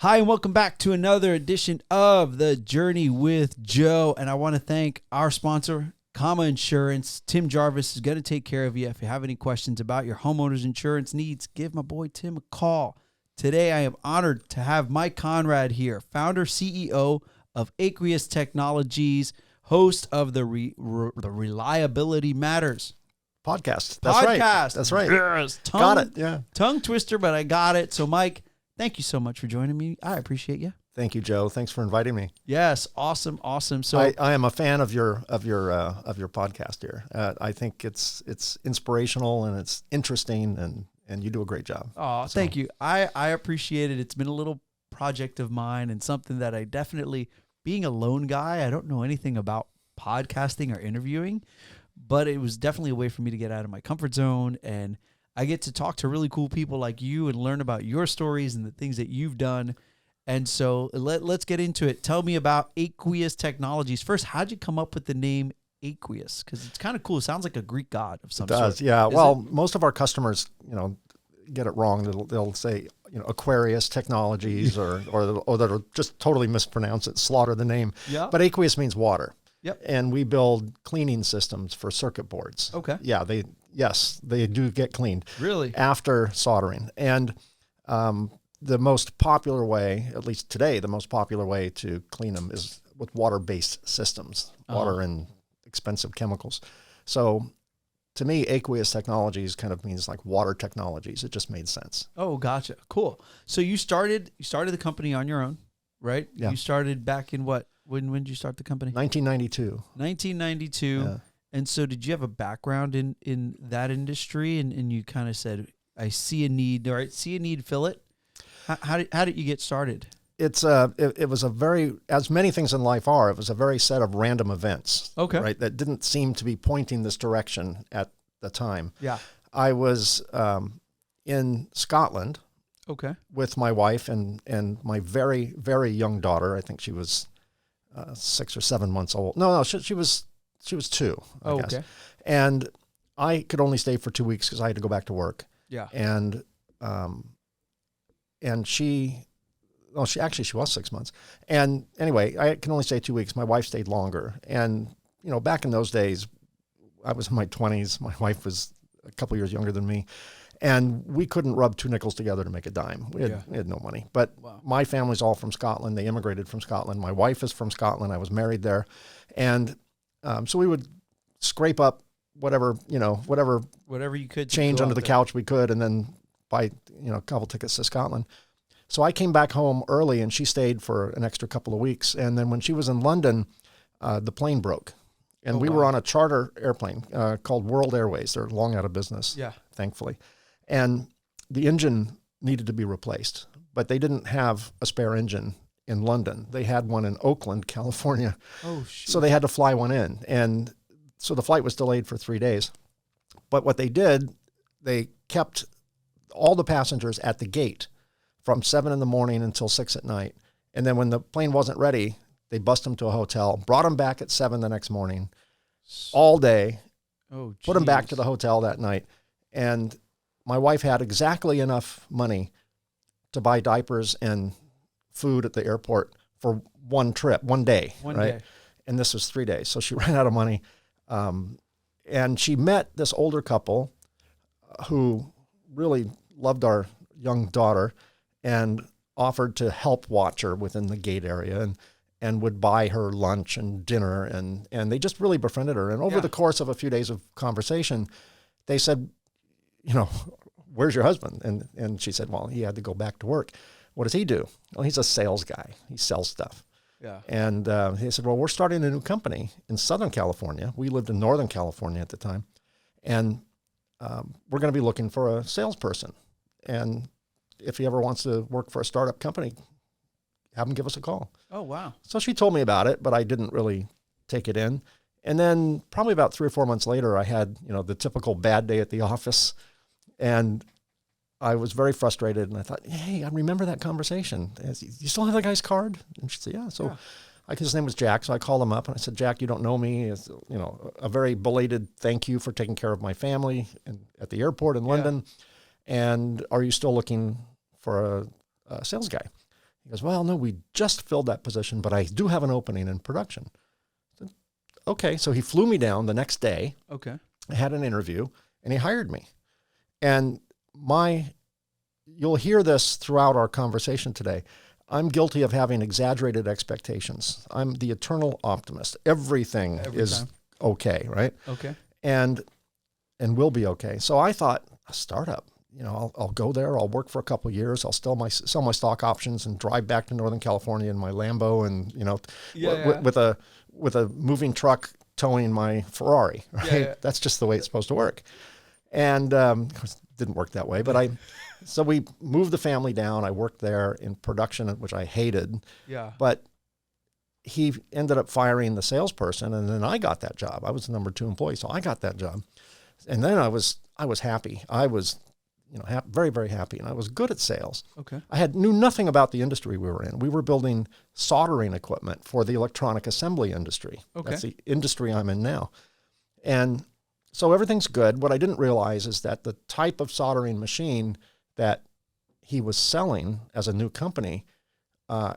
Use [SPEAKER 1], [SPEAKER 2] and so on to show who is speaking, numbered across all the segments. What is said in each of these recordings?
[SPEAKER 1] Hi, and welcome back to another edition of The Journey with Joe. And I want to thank our sponsor, Comma Insurance. Tim Jarvis is going to take care of you. If you have any questions about your homeowner's insurance needs, give my boy Tim a call. Today, I am honored to have Mike Konrad here, founder, CEO of Aqueous Technologies, host of the Reliability Matters
[SPEAKER 2] podcast. That's right. That's right.
[SPEAKER 1] Yes.
[SPEAKER 2] Got it. Yeah.
[SPEAKER 1] Tongue twister, but I got it. So, Mike, thank you so much for joining me. I appreciate you.
[SPEAKER 2] Thank you, Joe. Thanks for inviting me.
[SPEAKER 1] Yes, awesome. So
[SPEAKER 2] I am a fan of your podcast here. I think it's inspirational and it's interesting, and you do a great job.
[SPEAKER 1] Oh, thank you. I appreciate it. It's been a little project of mine and something that I definitely, being a lone guy, I don't know anything about podcasting or interviewing, but it was definitely a way for me to get out of my comfort zone, and I get to talk to really cool people like you and learn about your stories and the things that you've done. And so let's get into it. Tell me about Aqueous Technologies. First, how'd you come up with the name Aqueous? Because it's kind of cool. It sounds like a Greek god of some sort.
[SPEAKER 2] It does, yeah. Most of our customers, get it wrong. They'll say, Aquarius Technologies or they'll just totally mispronounce it, slaughter the name.
[SPEAKER 1] Yeah.
[SPEAKER 2] But aqueous means water.
[SPEAKER 1] Yep.
[SPEAKER 2] And we build cleaning systems for circuit boards.
[SPEAKER 1] Okay.
[SPEAKER 2] Yeah, they do get cleaned.
[SPEAKER 1] Really?
[SPEAKER 2] After soldering. And the most popular way, at least today, the most popular way to clean them is with water-based systems, water and expensive chemicals. So to me, Aqueous Technologies kind of means like water technologies. It just made sense.
[SPEAKER 1] Oh, gotcha. Cool. So you started the company on your own, right?
[SPEAKER 2] Yeah.
[SPEAKER 1] You started back in what? When did you start the company?
[SPEAKER 2] 1992.
[SPEAKER 1] 1992.
[SPEAKER 2] Yeah.
[SPEAKER 1] And so did you have a background in that industry, and you kind of said, I see a need, all right, fill it? How did you get started?
[SPEAKER 2] It was a very, as many things in life are, it was a very set of random events.
[SPEAKER 1] Okay.
[SPEAKER 2] Right, that didn't seem to be pointing this direction at the time.
[SPEAKER 1] Yeah.
[SPEAKER 2] I was in Scotland.
[SPEAKER 1] Okay.
[SPEAKER 2] With my wife and my very, very young daughter. I think she was 6 or 7 months old. No, she was 2, I guess.
[SPEAKER 1] Okay.
[SPEAKER 2] And I could only stay for 2 weeks because I had to go back to work.
[SPEAKER 1] Yeah.
[SPEAKER 2] And she was 6 months. And anyway, I can only stay 2 weeks. My wife stayed longer. And, back in those days, I was in my 20s. My wife was a couple years younger than me. And we couldn't rub 2 nickels together to make a dime. We had no money. But My family's all from Scotland. They immigrated from Scotland. My wife is from Scotland. I was married there. And so we would scrape up whatever
[SPEAKER 1] you could
[SPEAKER 2] change under the couch we could, and then buy, a couple tickets to Scotland. So I came back home early, and she stayed for an extra couple of weeks. And then when she was in London, the plane broke. And we were on a charter airplane called World Airways. They're long out of business, thankfully. And the engine needed to be replaced, but they didn't have a spare engine in London. They had one in Oakland, California.
[SPEAKER 1] Oh, shoot.
[SPEAKER 2] So they had to fly one in. And so the flight was delayed for 3 days. But what they did, they kept all the passengers at the gate from 7 in the morning until 6 at night. And then when the plane wasn't ready, they bussed them to a hotel, brought them back at 7 the next morning, all day, put them back to the hotel that night. And my wife had exactly enough money to buy diapers and food at the airport for one day. And this was 3 days. So she ran out of money. And she met this older couple who really loved our young daughter and offered to help watch her within the gate area and would buy her lunch and dinner. And they just really befriended her. And over the course of a few days of conversation, they said, where's your husband? And she said, well, he had to go back to work. What does he do? Well, he's a sales guy. He sells stuff.
[SPEAKER 1] Yeah.
[SPEAKER 2] And he said, well, we're starting a new company in Southern California. We lived in Northern California at the time. And we're going to be looking for a salesperson. And if he ever wants to work for a startup company, have him give us a call.
[SPEAKER 1] Oh, wow.
[SPEAKER 2] So she told me about it, but I didn't really take it in. And then probably about 3 or 4 months later, I had, the typical bad day at the office. And I was very frustrated, and I thought, hey, I remember that conversation. You still have that guy's card? And she said, yeah. So his name was Jack, so I called him up, and I said, Jack, you don't know me. It's, a very belated thank you for taking care of my family at the airport in London. And are you still looking for a sales guy? He goes, well, no, we just filled that position, but I do have an opening in production. I said, okay. So he flew me down the next day.
[SPEAKER 1] Okay.
[SPEAKER 2] I had an interview, and he hired me. And you'll hear this throughout our conversation today. I'm guilty of having exaggerated expectations. I'm the eternal optimist. Everything is okay, right?
[SPEAKER 1] Okay.
[SPEAKER 2] And will be okay. So I thought, a startup, I'll go there. I'll work for a couple of years. I'll sell my stock options and drive back to Northern California in my Lambo, and with a moving truck towing my Ferrari. Right?
[SPEAKER 1] Yeah.
[SPEAKER 2] That's just the way it's supposed to work. And of course, it didn't work that way. But so we moved the family down. I worked there in production, which I hated.
[SPEAKER 1] Yeah.
[SPEAKER 2] But he ended up firing the salesperson, and then I got that job. I was the number 2 employee, so I got that job. And then I was happy. I was, very, very happy, and I was good at sales.
[SPEAKER 1] Okay.
[SPEAKER 2] I knew nothing about the industry we were in. We were building soldering equipment for the electronic assembly industry.
[SPEAKER 1] Okay.
[SPEAKER 2] That's the industry I'm in now. And so everything's good. What I didn't realize is that the type of soldering machine that he was selling as a new company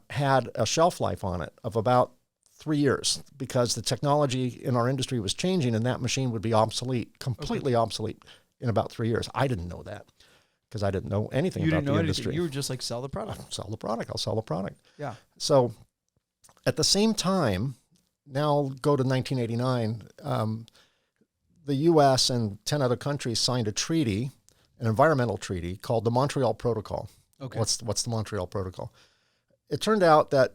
[SPEAKER 2] had a shelf life on it of about 3 years, because the technology in our industry was changing, and that machine would be obsolete, completely obsolete in about 3 years. I didn't know that because I didn't know anything about the industry.
[SPEAKER 1] You were just like, sell the product.
[SPEAKER 2] I'll sell the product.
[SPEAKER 1] Yeah.
[SPEAKER 2] So at the same time, now go to 1989, the U.S. and 10 other countries signed a treaty, an environmental treaty called the Montreal Protocol.
[SPEAKER 1] Okay.
[SPEAKER 2] What's the Montreal Protocol? It turned out that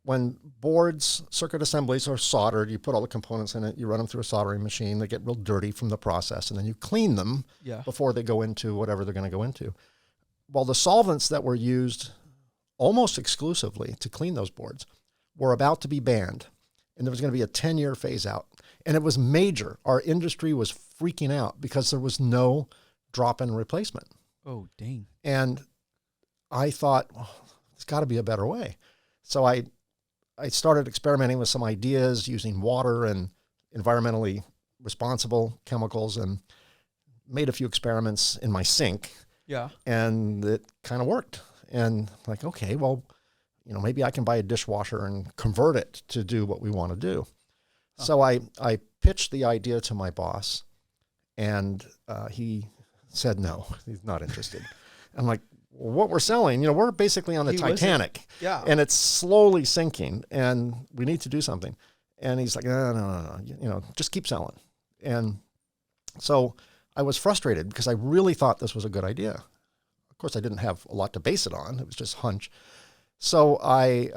[SPEAKER 2] when boards, circuit assemblies are soldered, you put all the components in it, you run them through a soldering machine, they get real dirty from the process, and then you clean them before they go into whatever they're going to go into. Well, the solvents that were used almost exclusively to clean those boards were about to be banned, and there was going to be a 10-year phase out. And it was major. Our industry was freaking out because there was no drop-in replacement.
[SPEAKER 1] Oh, dang.
[SPEAKER 2] And I thought, there's got to be a better way. So I started experimenting with some ideas using water and environmentally responsible chemicals, and made a few experiments in my sink.
[SPEAKER 1] Yeah.
[SPEAKER 2] And it kind of worked. And like, okay, well, maybe I can buy a dishwasher and convert it to do what we want to do. So I pitched the idea to my boss, and he said no, he's not interested. I'm like, well, what we're selling, we're basically on the Titanic, and it's slowly sinking, and we need to do something. And he's like, no, just keep selling. And so I was frustrated because I really thought this was a good idea. Of course, I didn't have a lot to base it on. It was just hunch. So I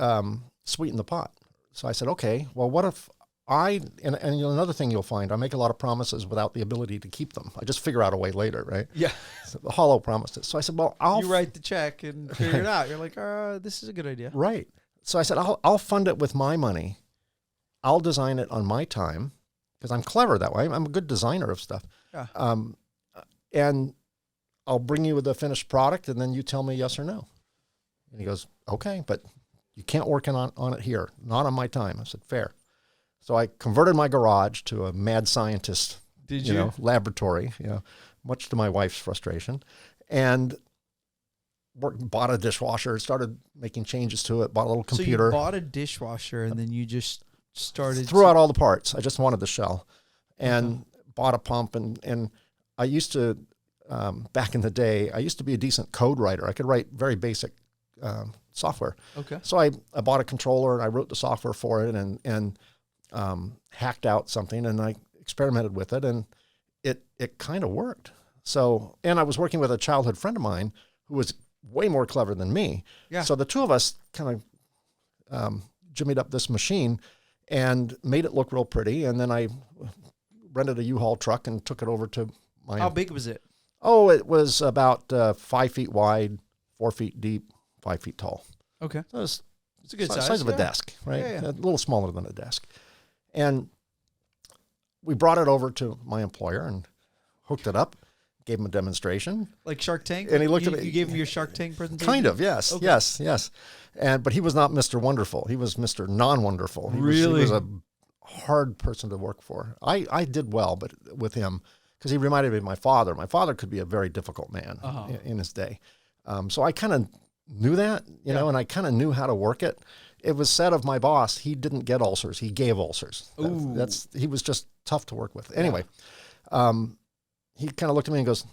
[SPEAKER 2] sweetened the pot. So I said, okay, well, what if another thing you'll find, I make a lot of promises without the ability to keep them. I just figure out a way later, right?
[SPEAKER 1] Yeah.
[SPEAKER 2] So the hollow promises. So I said, well,
[SPEAKER 1] you write the check and figure it out. You're like, this is a good idea.
[SPEAKER 2] Right. So I said, I'll fund it with my money. I'll design it on my time because I'm clever that way. I'm a good designer of stuff.
[SPEAKER 1] Yeah.
[SPEAKER 2] And I'll bring you the finished product, and then you tell me yes or no. And he goes, okay, but you can't work on it here. Not on my time. I said, fair. So I converted my garage to a mad scientist, laboratory, much to my wife's frustration, and bought a dishwasher, started making changes to it, bought a little computer.
[SPEAKER 1] So you bought a dishwasher, and then you just started...
[SPEAKER 2] Threw out all the parts. I just wanted the shell, and bought a pump, and I used to, back in the day, I used to be a decent code writer. I could write very basic software.
[SPEAKER 1] Okay.
[SPEAKER 2] So I bought a controller, and I wrote the software for it, and hacked out something, and I experimented with it, and it kind of worked. So, and I was working with a childhood friend of mine who was way more clever than me.
[SPEAKER 1] Yeah.
[SPEAKER 2] So the two of us kind of jimmied up this machine and made it look real pretty. And then I rented a U-Haul truck and took it over to my...
[SPEAKER 1] How big was it?
[SPEAKER 2] Oh, it was about 5 feet wide, 4 feet deep, 5 feet tall.
[SPEAKER 1] Okay.
[SPEAKER 2] So it's
[SPEAKER 1] a good
[SPEAKER 2] size of a desk, right?
[SPEAKER 1] Yeah.
[SPEAKER 2] A little smaller than a desk. And we brought it over to my employer and hooked it up, gave him a demonstration.
[SPEAKER 1] Like Shark Tank?
[SPEAKER 2] And he looked at it.
[SPEAKER 1] You gave him your Shark Tank presentation?
[SPEAKER 2] Kind of, yes. Okay. Yes. But he was not Mr. Wonderful. He was Mr. Non-Wonderful. He was a hard person to work for. I did well, but with him, because he reminded me of my father. My father could be a very difficult man in his day. So I kind of knew that, you know, and I kind of knew how to work it. It was said of my boss, he didn't get ulcers, he gave ulcers. He was just tough to work with. Anyway, he kind of looked at me and goes,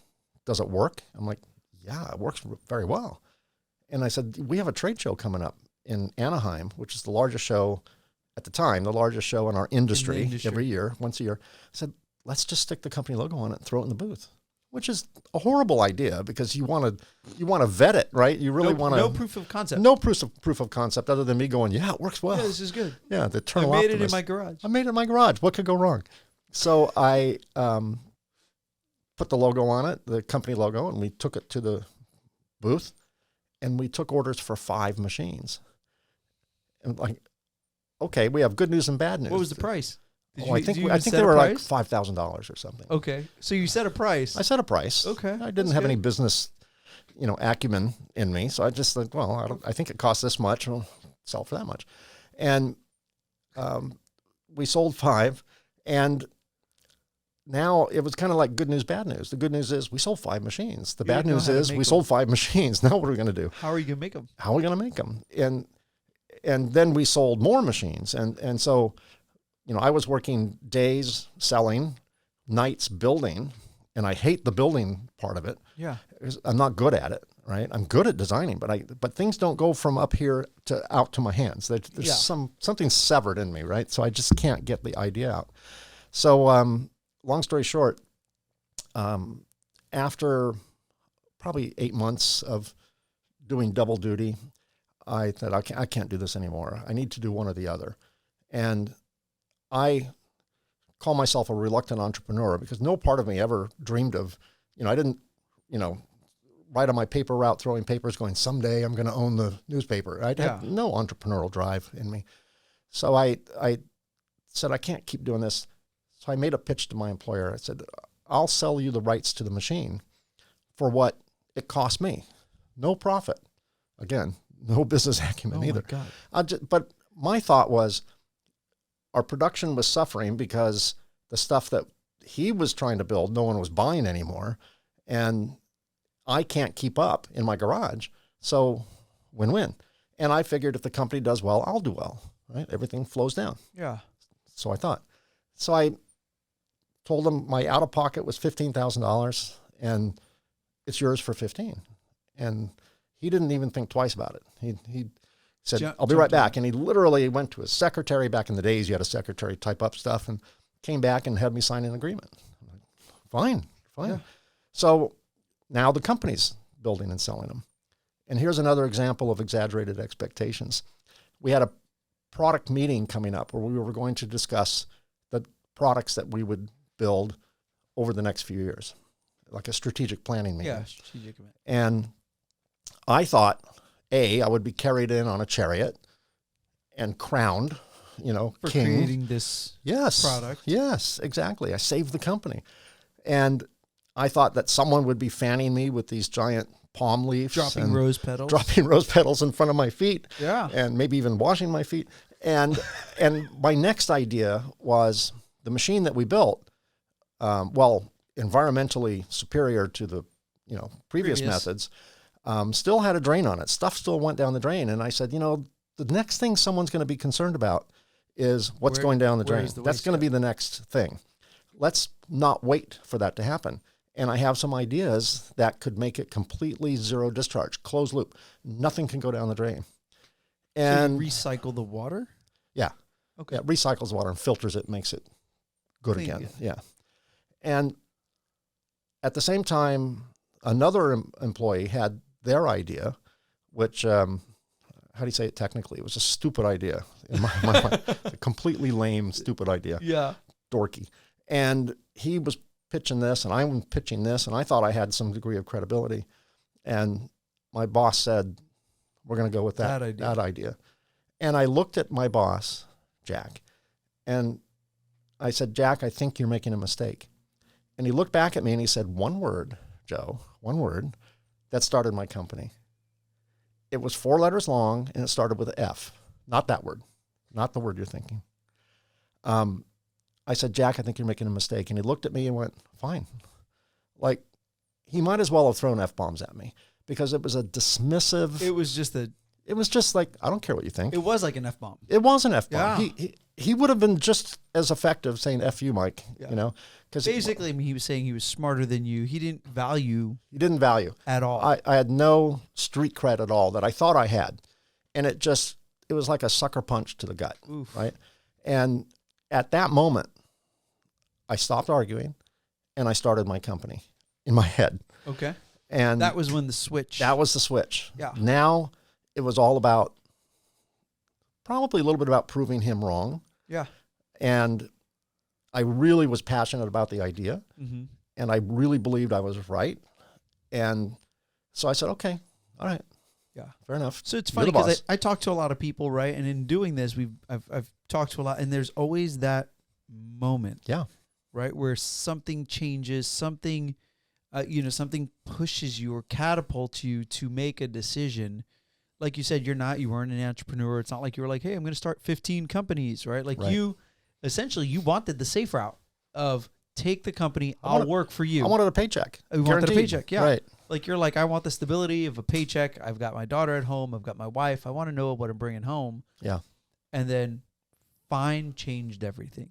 [SPEAKER 2] does it work? I'm like, yeah, it works very well. And I said, we have a trade show coming up in Anaheim, which is the largest show at the time, the largest show in our industry, every year, once a year. I said, let's just stick the company logo on it and throw it in the booth, which is a horrible idea because you want to vet it, right? You really want to.
[SPEAKER 1] No proof of concept.
[SPEAKER 2] No proof of concept other than me going, yeah, it works well.
[SPEAKER 1] Yeah, this is good.
[SPEAKER 2] Yeah, the eternal
[SPEAKER 1] I made
[SPEAKER 2] optimist.
[SPEAKER 1] it in my garage.
[SPEAKER 2] I made it in my garage. What could go wrong? So I put the logo on it, the company logo, and we took it to the booth, and we took orders for 5 machines. And like, okay, we have good news and bad news.
[SPEAKER 1] What was the price?
[SPEAKER 2] I think they were like $5,000 or something.
[SPEAKER 1] Okay, so you set a price.
[SPEAKER 2] I set a price.
[SPEAKER 1] Okay,
[SPEAKER 2] I didn't have any business, acumen in me, so I just thought, well, I think it costs this much. I'll sell for that much, and we sold 5, and now it was kind of like good news, bad news. The good news is we sold 5 machines. The bad news is we sold 5 machines. Now what are we going to do?
[SPEAKER 1] How are you going to make them?
[SPEAKER 2] How are we going to make them? And then we sold more machines, and so. I was working days selling, nights building, and I hate the building part of it.
[SPEAKER 1] Yeah.
[SPEAKER 2] I'm not good at it, right? I'm good at designing, but things don't go from up here to out to my hands. There's something severed in me, right? So I just can't get the idea out. So long story short, after probably 8 months of doing double duty, I thought, I can't do this anymore. I need to do one or the other. And I call myself a reluctant entrepreneur because no part of me ever dreamed of, I didn't, write on my paper route, throwing papers going, someday I'm going to own the newspaper. I had no entrepreneurial drive in me. So I said, I can't keep doing this. So I made a pitch to my employer. I said, I'll sell you the rights to the machine for what it cost me. No profit. Again, no business acumen either.
[SPEAKER 1] My God.
[SPEAKER 2] But my thought was, our production was suffering because the stuff that he was trying to build, no one was buying anymore. And I can't keep up in my garage. So win-win. And I figured if the company does well, I'll do well, right? Everything flows down.
[SPEAKER 1] Yeah.
[SPEAKER 2] So I thought. So I told him my out-of-pocket was $15,000 and it's yours for 15. And he didn't even think twice about it. He said, I'll be right back. And he literally went to his secretary. Back in the days, you had a secretary type up stuff and came back and had me sign an agreement. Fine. Yeah. So now the company's building and selling them. And here's another example of exaggerated expectations. We had a product meeting coming up where we were going to discuss the products that we would build over the next few years, like a strategic planning meeting.
[SPEAKER 1] Yeah, strategic.
[SPEAKER 2] And I thought, I would be carried in on a chariot and crowned,
[SPEAKER 1] for
[SPEAKER 2] king.
[SPEAKER 1] creating this product.
[SPEAKER 2] Yes, exactly. I saved the company. And I thought that someone would be fanning me with these giant palm leaves.
[SPEAKER 1] Dropping rose petals in front of my feet.
[SPEAKER 2] Yeah. And maybe even washing my feet. And my next idea was the machine that we built, environmentally superior to the, previous methods, still had a drain on it. Stuff still went down the drain. And I said, the next thing someone's going to be concerned about is what's going down the drain. That's going to be the next thing. Let's not wait for that to happen. And I have some ideas that could make it completely zero discharge, closed loop. Nothing can go down the drain. And
[SPEAKER 1] so you recycle the water?
[SPEAKER 2] Yeah.
[SPEAKER 1] Okay.
[SPEAKER 2] Yeah, it recycles water and filters it, makes it good
[SPEAKER 1] Clean
[SPEAKER 2] again. Yeah. And at the same time, another employee had their idea, which, how do you say it technically? It was a stupid idea in my mind. A completely lame, stupid idea.
[SPEAKER 1] Yeah.
[SPEAKER 2] Dorky. And he was pitching this and I was pitching this and I thought I had some degree of credibility. And my boss said, we're going to go with that idea. And I looked at my boss, Jack, and I said, Jack, I think you're making a mistake. And he looked back at me and he said, one word, Joe, one word, that started my company. It was 4 letters long and it started with an F. Not that word. Not the word you're thinking. I said, Jack, I think you're making a mistake. And he looked at me and went, fine. Like, he might as well have thrown F-bombs at me. because it was a dismissive.
[SPEAKER 1] It was just
[SPEAKER 2] It was just like, I don't care what you think.
[SPEAKER 1] it was like an F-bomb.
[SPEAKER 2] It was an F-bomb.
[SPEAKER 1] Yeah.
[SPEAKER 2] He would have been just as effective saying F you, Mike,
[SPEAKER 1] Yeah.
[SPEAKER 2] you know, because
[SPEAKER 1] Basically, I mean, he was saying he was smarter than you. He didn't value
[SPEAKER 2] he didn't value.
[SPEAKER 1] at all.
[SPEAKER 2] I had no street cred at all that I thought I had. And it was like a sucker punch to the gut,
[SPEAKER 1] Oof.
[SPEAKER 2] right? And at that moment, I stopped arguing and I started my company in my head.
[SPEAKER 1] Okay.
[SPEAKER 2] And
[SPEAKER 1] That was when the switch.
[SPEAKER 2] that was the switch.
[SPEAKER 1] Yeah.
[SPEAKER 2] Now it was all about, probably a little bit about proving him wrong.
[SPEAKER 1] Yeah.
[SPEAKER 2] And I really was passionate about the idea.
[SPEAKER 1] Mm-hmm.
[SPEAKER 2] And I really believed I was right. And so I said, okay, all right.
[SPEAKER 1] Yeah.
[SPEAKER 2] Fair enough.
[SPEAKER 1] So it's
[SPEAKER 2] You're
[SPEAKER 1] funny
[SPEAKER 2] the
[SPEAKER 1] because
[SPEAKER 2] boss.
[SPEAKER 1] I talk to a lot of people, right? And in doing this, I've talked to a lot, and there's always that moment,
[SPEAKER 2] Yeah.
[SPEAKER 1] right, where something changes, something, something pushes you or catapults you to make a decision. Like you said, you weren't an entrepreneur. It's not like you were like, hey, I'm going to start 15 companies, right? Like
[SPEAKER 2] Right.
[SPEAKER 1] you wanted the safe route of take the company, I'll work for you.
[SPEAKER 2] I wanted a paycheck.
[SPEAKER 1] You wanted a
[SPEAKER 2] Guaranteed.
[SPEAKER 1] paycheck, yeah.
[SPEAKER 2] Right.
[SPEAKER 1] Like you're like, I want the stability of a paycheck. I've got my daughter at home. I've got my wife. I want to know what I'm bringing home.
[SPEAKER 2] Yeah.
[SPEAKER 1] And then fine changed everything.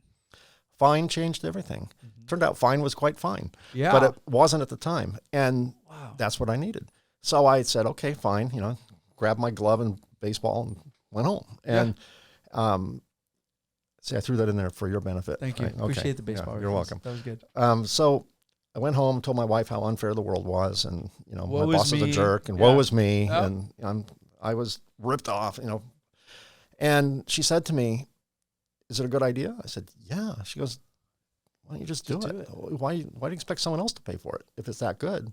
[SPEAKER 2] Fine changed everything. Turned out fine was quite fine.
[SPEAKER 1] Yeah.
[SPEAKER 2] But it wasn't at the time. And
[SPEAKER 1] Wow.
[SPEAKER 2] that's what I needed. So I said, okay, fine. Grabbed my glove and baseball and went home. And see, I threw that in there for your benefit.
[SPEAKER 1] Thank you.
[SPEAKER 2] Right? Okay.
[SPEAKER 1] Appreciate the baseball.
[SPEAKER 2] Yeah, you're welcome.
[SPEAKER 1] That was good.
[SPEAKER 2] So I went home, told my wife how unfair the world was, and
[SPEAKER 1] Woe
[SPEAKER 2] my
[SPEAKER 1] is
[SPEAKER 2] boss was a
[SPEAKER 1] me.
[SPEAKER 2] jerk, and
[SPEAKER 1] Yeah.
[SPEAKER 2] woe is me,
[SPEAKER 1] Yep.
[SPEAKER 2] and I was ripped off, And she said to me, "Is it a good idea?" I said, "Yeah." She goes, "Why don't you just do it? Why do you expect someone else to pay for it if it's that good?"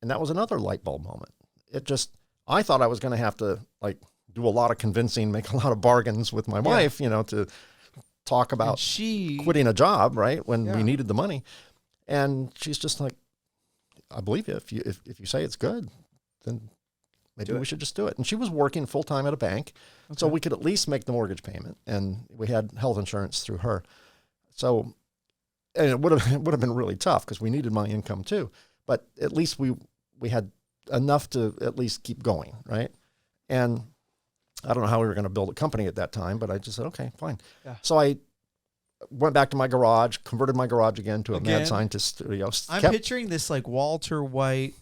[SPEAKER 2] And that was another light bulb moment. I thought I was going to have to do a lot of convincing, make a lot of bargains with my wife, to talk about quitting a job, right, when we needed the money. And she's just like, I believe you. If you say it's good, then maybe we should just do it. And she was working full time at a bank, so we could at least make the mortgage payment, and we had health insurance through her. So, and it would have been really tough because we needed my income too. But at least we had enough to at least keep going, right? And I don't know how we were going to build a company at that time, but I just said, okay, fine. Yeah. So I went back to my garage, converted my garage again to a mad scientist studio.
[SPEAKER 1] I'm picturing this like Walter White,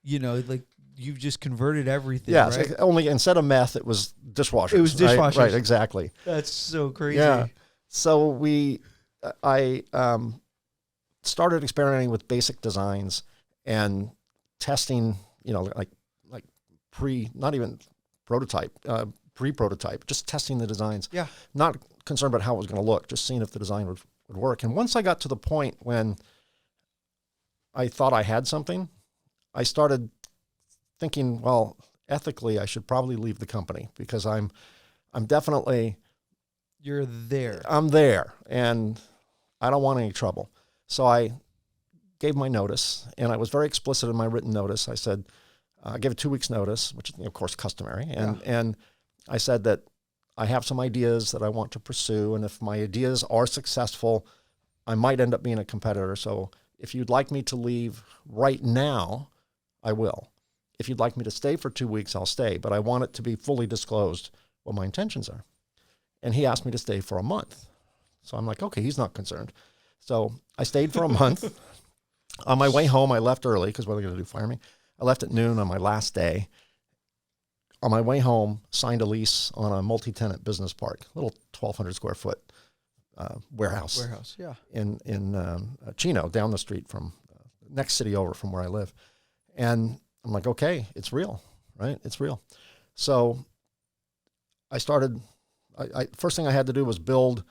[SPEAKER 1] like you've just converted everything.
[SPEAKER 2] Yeah,
[SPEAKER 1] right?
[SPEAKER 2] only instead of meth, it was dishwashers.
[SPEAKER 1] It was dishwashers.
[SPEAKER 2] Right, exactly.
[SPEAKER 1] That's so crazy.
[SPEAKER 2] Yeah. So I started experimenting with basic designs and testing, like not even prototype, pre-prototype, just testing the designs.
[SPEAKER 1] Yeah.
[SPEAKER 2] Not concerned about how it was going to look, just seeing if the design would work. And once I got to the point when I thought I had something, I started thinking, well, ethically, I should probably leave the company because I'm definitely...
[SPEAKER 1] You're there.
[SPEAKER 2] I'm there, and I don't want any trouble. So I gave my notice, and I was very explicit in my written notice. I said, I gave a 2 weeks notice, which is, of course, customary. And I said that I have some ideas that I want to pursue, and if my ideas are successful, I might end up being a competitor. So if you'd like me to leave right now, I will. If you'd like me to stay for 2 weeks, I'll stay. But I want it to be fully disclosed what my intentions are. And he asked me to stay for a month. So I'm like, okay, he's not concerned. So I stayed for a month. On my way home, I left early because what are they going to do, fire me? I left at noon on my last day. On my way home, signed a lease on a multi-tenant business park, a little 1,200 square foot warehouse.
[SPEAKER 1] Yeah.
[SPEAKER 2] In Chino, down the street from next city over from where I live. And I'm like, okay, it's real, right? It's real. So I started, first thing I had to do was build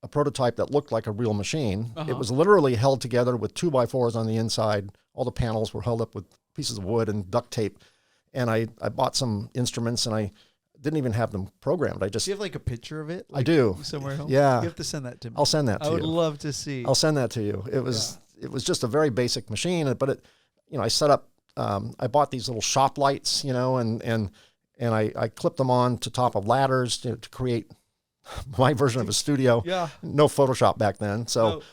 [SPEAKER 2] a prototype that looked like a real machine. It was literally held together with 2x4s on the inside. All the panels were held up with pieces of wood and duct tape. And I bought some instruments, and I didn't even have them programmed.
[SPEAKER 1] Do you have like a picture of it?
[SPEAKER 2] I do.
[SPEAKER 1] Somewhere home?
[SPEAKER 2] Yeah.
[SPEAKER 1] You have to send that to me.
[SPEAKER 2] I'll send that to you.
[SPEAKER 1] I would love to see.
[SPEAKER 2] I'll send that to you. It was just a very basic machine, but I set up, I bought these little shop lights, and I clipped them on to top of ladders to create my version of a studio.
[SPEAKER 1] Yeah.
[SPEAKER 2] No Photoshop back then. So,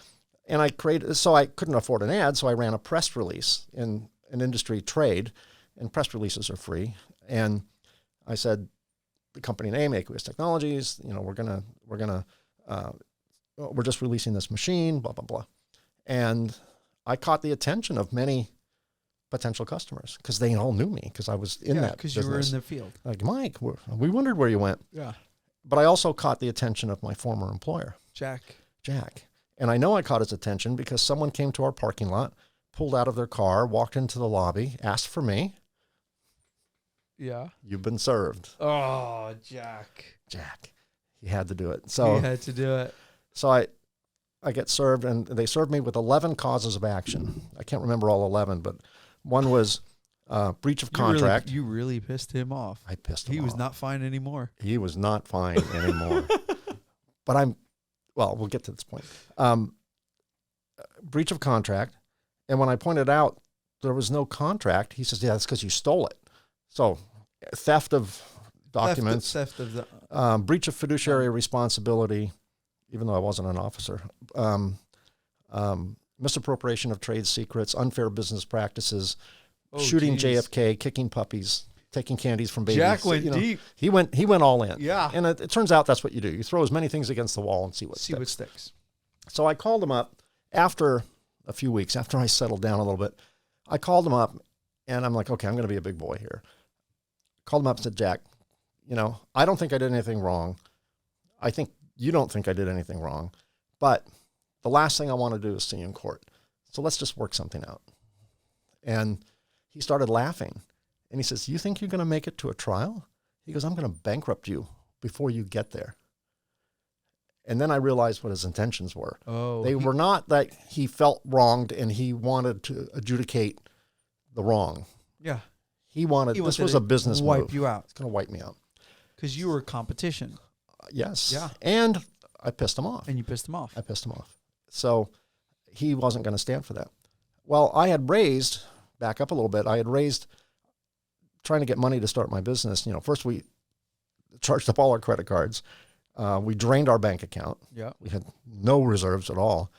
[SPEAKER 2] and I couldn't afford an ad, so I ran a press release in an industry trade. and press releases are free. And I said, the company name, Aqueous Technologies, we're just releasing this machine, blah, blah, blah. And I caught the attention of many potential customers because they all knew me because I was in that business.
[SPEAKER 1] Because you were in the field.
[SPEAKER 2] Like, Mike, we wondered where you went.
[SPEAKER 1] Yeah.
[SPEAKER 2] But I also caught the attention of my former employer,
[SPEAKER 1] Jack.
[SPEAKER 2] And I know I caught his attention because someone came to our parking lot, pulled out of their car, walked into the lobby, asked for me.
[SPEAKER 1] Yeah.
[SPEAKER 2] You've been served.
[SPEAKER 1] Oh, Jack.
[SPEAKER 2] He had to do it. So
[SPEAKER 1] he had to do it.
[SPEAKER 2] So I get served, and they served me with 11 causes of action. I can't remember all 11, but one was breach of contract.
[SPEAKER 1] You really pissed him off.
[SPEAKER 2] I pissed him off.
[SPEAKER 1] He was not fine anymore.
[SPEAKER 2] He was not fine anymore. But we'll get to this point. Breach of contract. And when I pointed out there was no contract, he says, yeah, that's because you stole it. So theft of documents, breach of fiduciary responsibility, even though I wasn't an officer, misappropriation of trade secrets, unfair business practices, shooting JFK, kicking puppies, taking candies from babies.
[SPEAKER 1] Jack went deep.
[SPEAKER 2] He went all in.
[SPEAKER 1] Yeah.
[SPEAKER 2] And it turns out that's what you do. You throw as many things against the wall and see what sticks. So I called him up after a few weeks, after I settled down a little bit. I called him up, and I'm like, okay, I'm going to be a big boy here. Called him up and said, Jack, I don't think I did anything wrong. I think you don't think I did anything wrong. But the last thing I want to do is see you in court. So let's just work something out. And he started laughing. And he says, you think you're going to make it to a trial? He goes, I'm going to bankrupt you before you get there. And then I realized what his intentions were. They were not that he felt wronged and he wanted to adjudicate the wrong.
[SPEAKER 1] Yeah.
[SPEAKER 2] He wanted this was a business
[SPEAKER 1] wipe
[SPEAKER 2] move.
[SPEAKER 1] You out.
[SPEAKER 2] It's going to wipe me out.
[SPEAKER 1] Because you were competition.
[SPEAKER 2] Yes.
[SPEAKER 1] Yeah.
[SPEAKER 2] And I pissed him off.
[SPEAKER 1] And you pissed him off.
[SPEAKER 2] I pissed him off. So he wasn't going to stand for that. Well, I had raised, back up a little bit, trying to get money to start my business. First we charged up all our credit cards. We drained our bank account.
[SPEAKER 1] Yeah.
[SPEAKER 2] We had no reserves at all.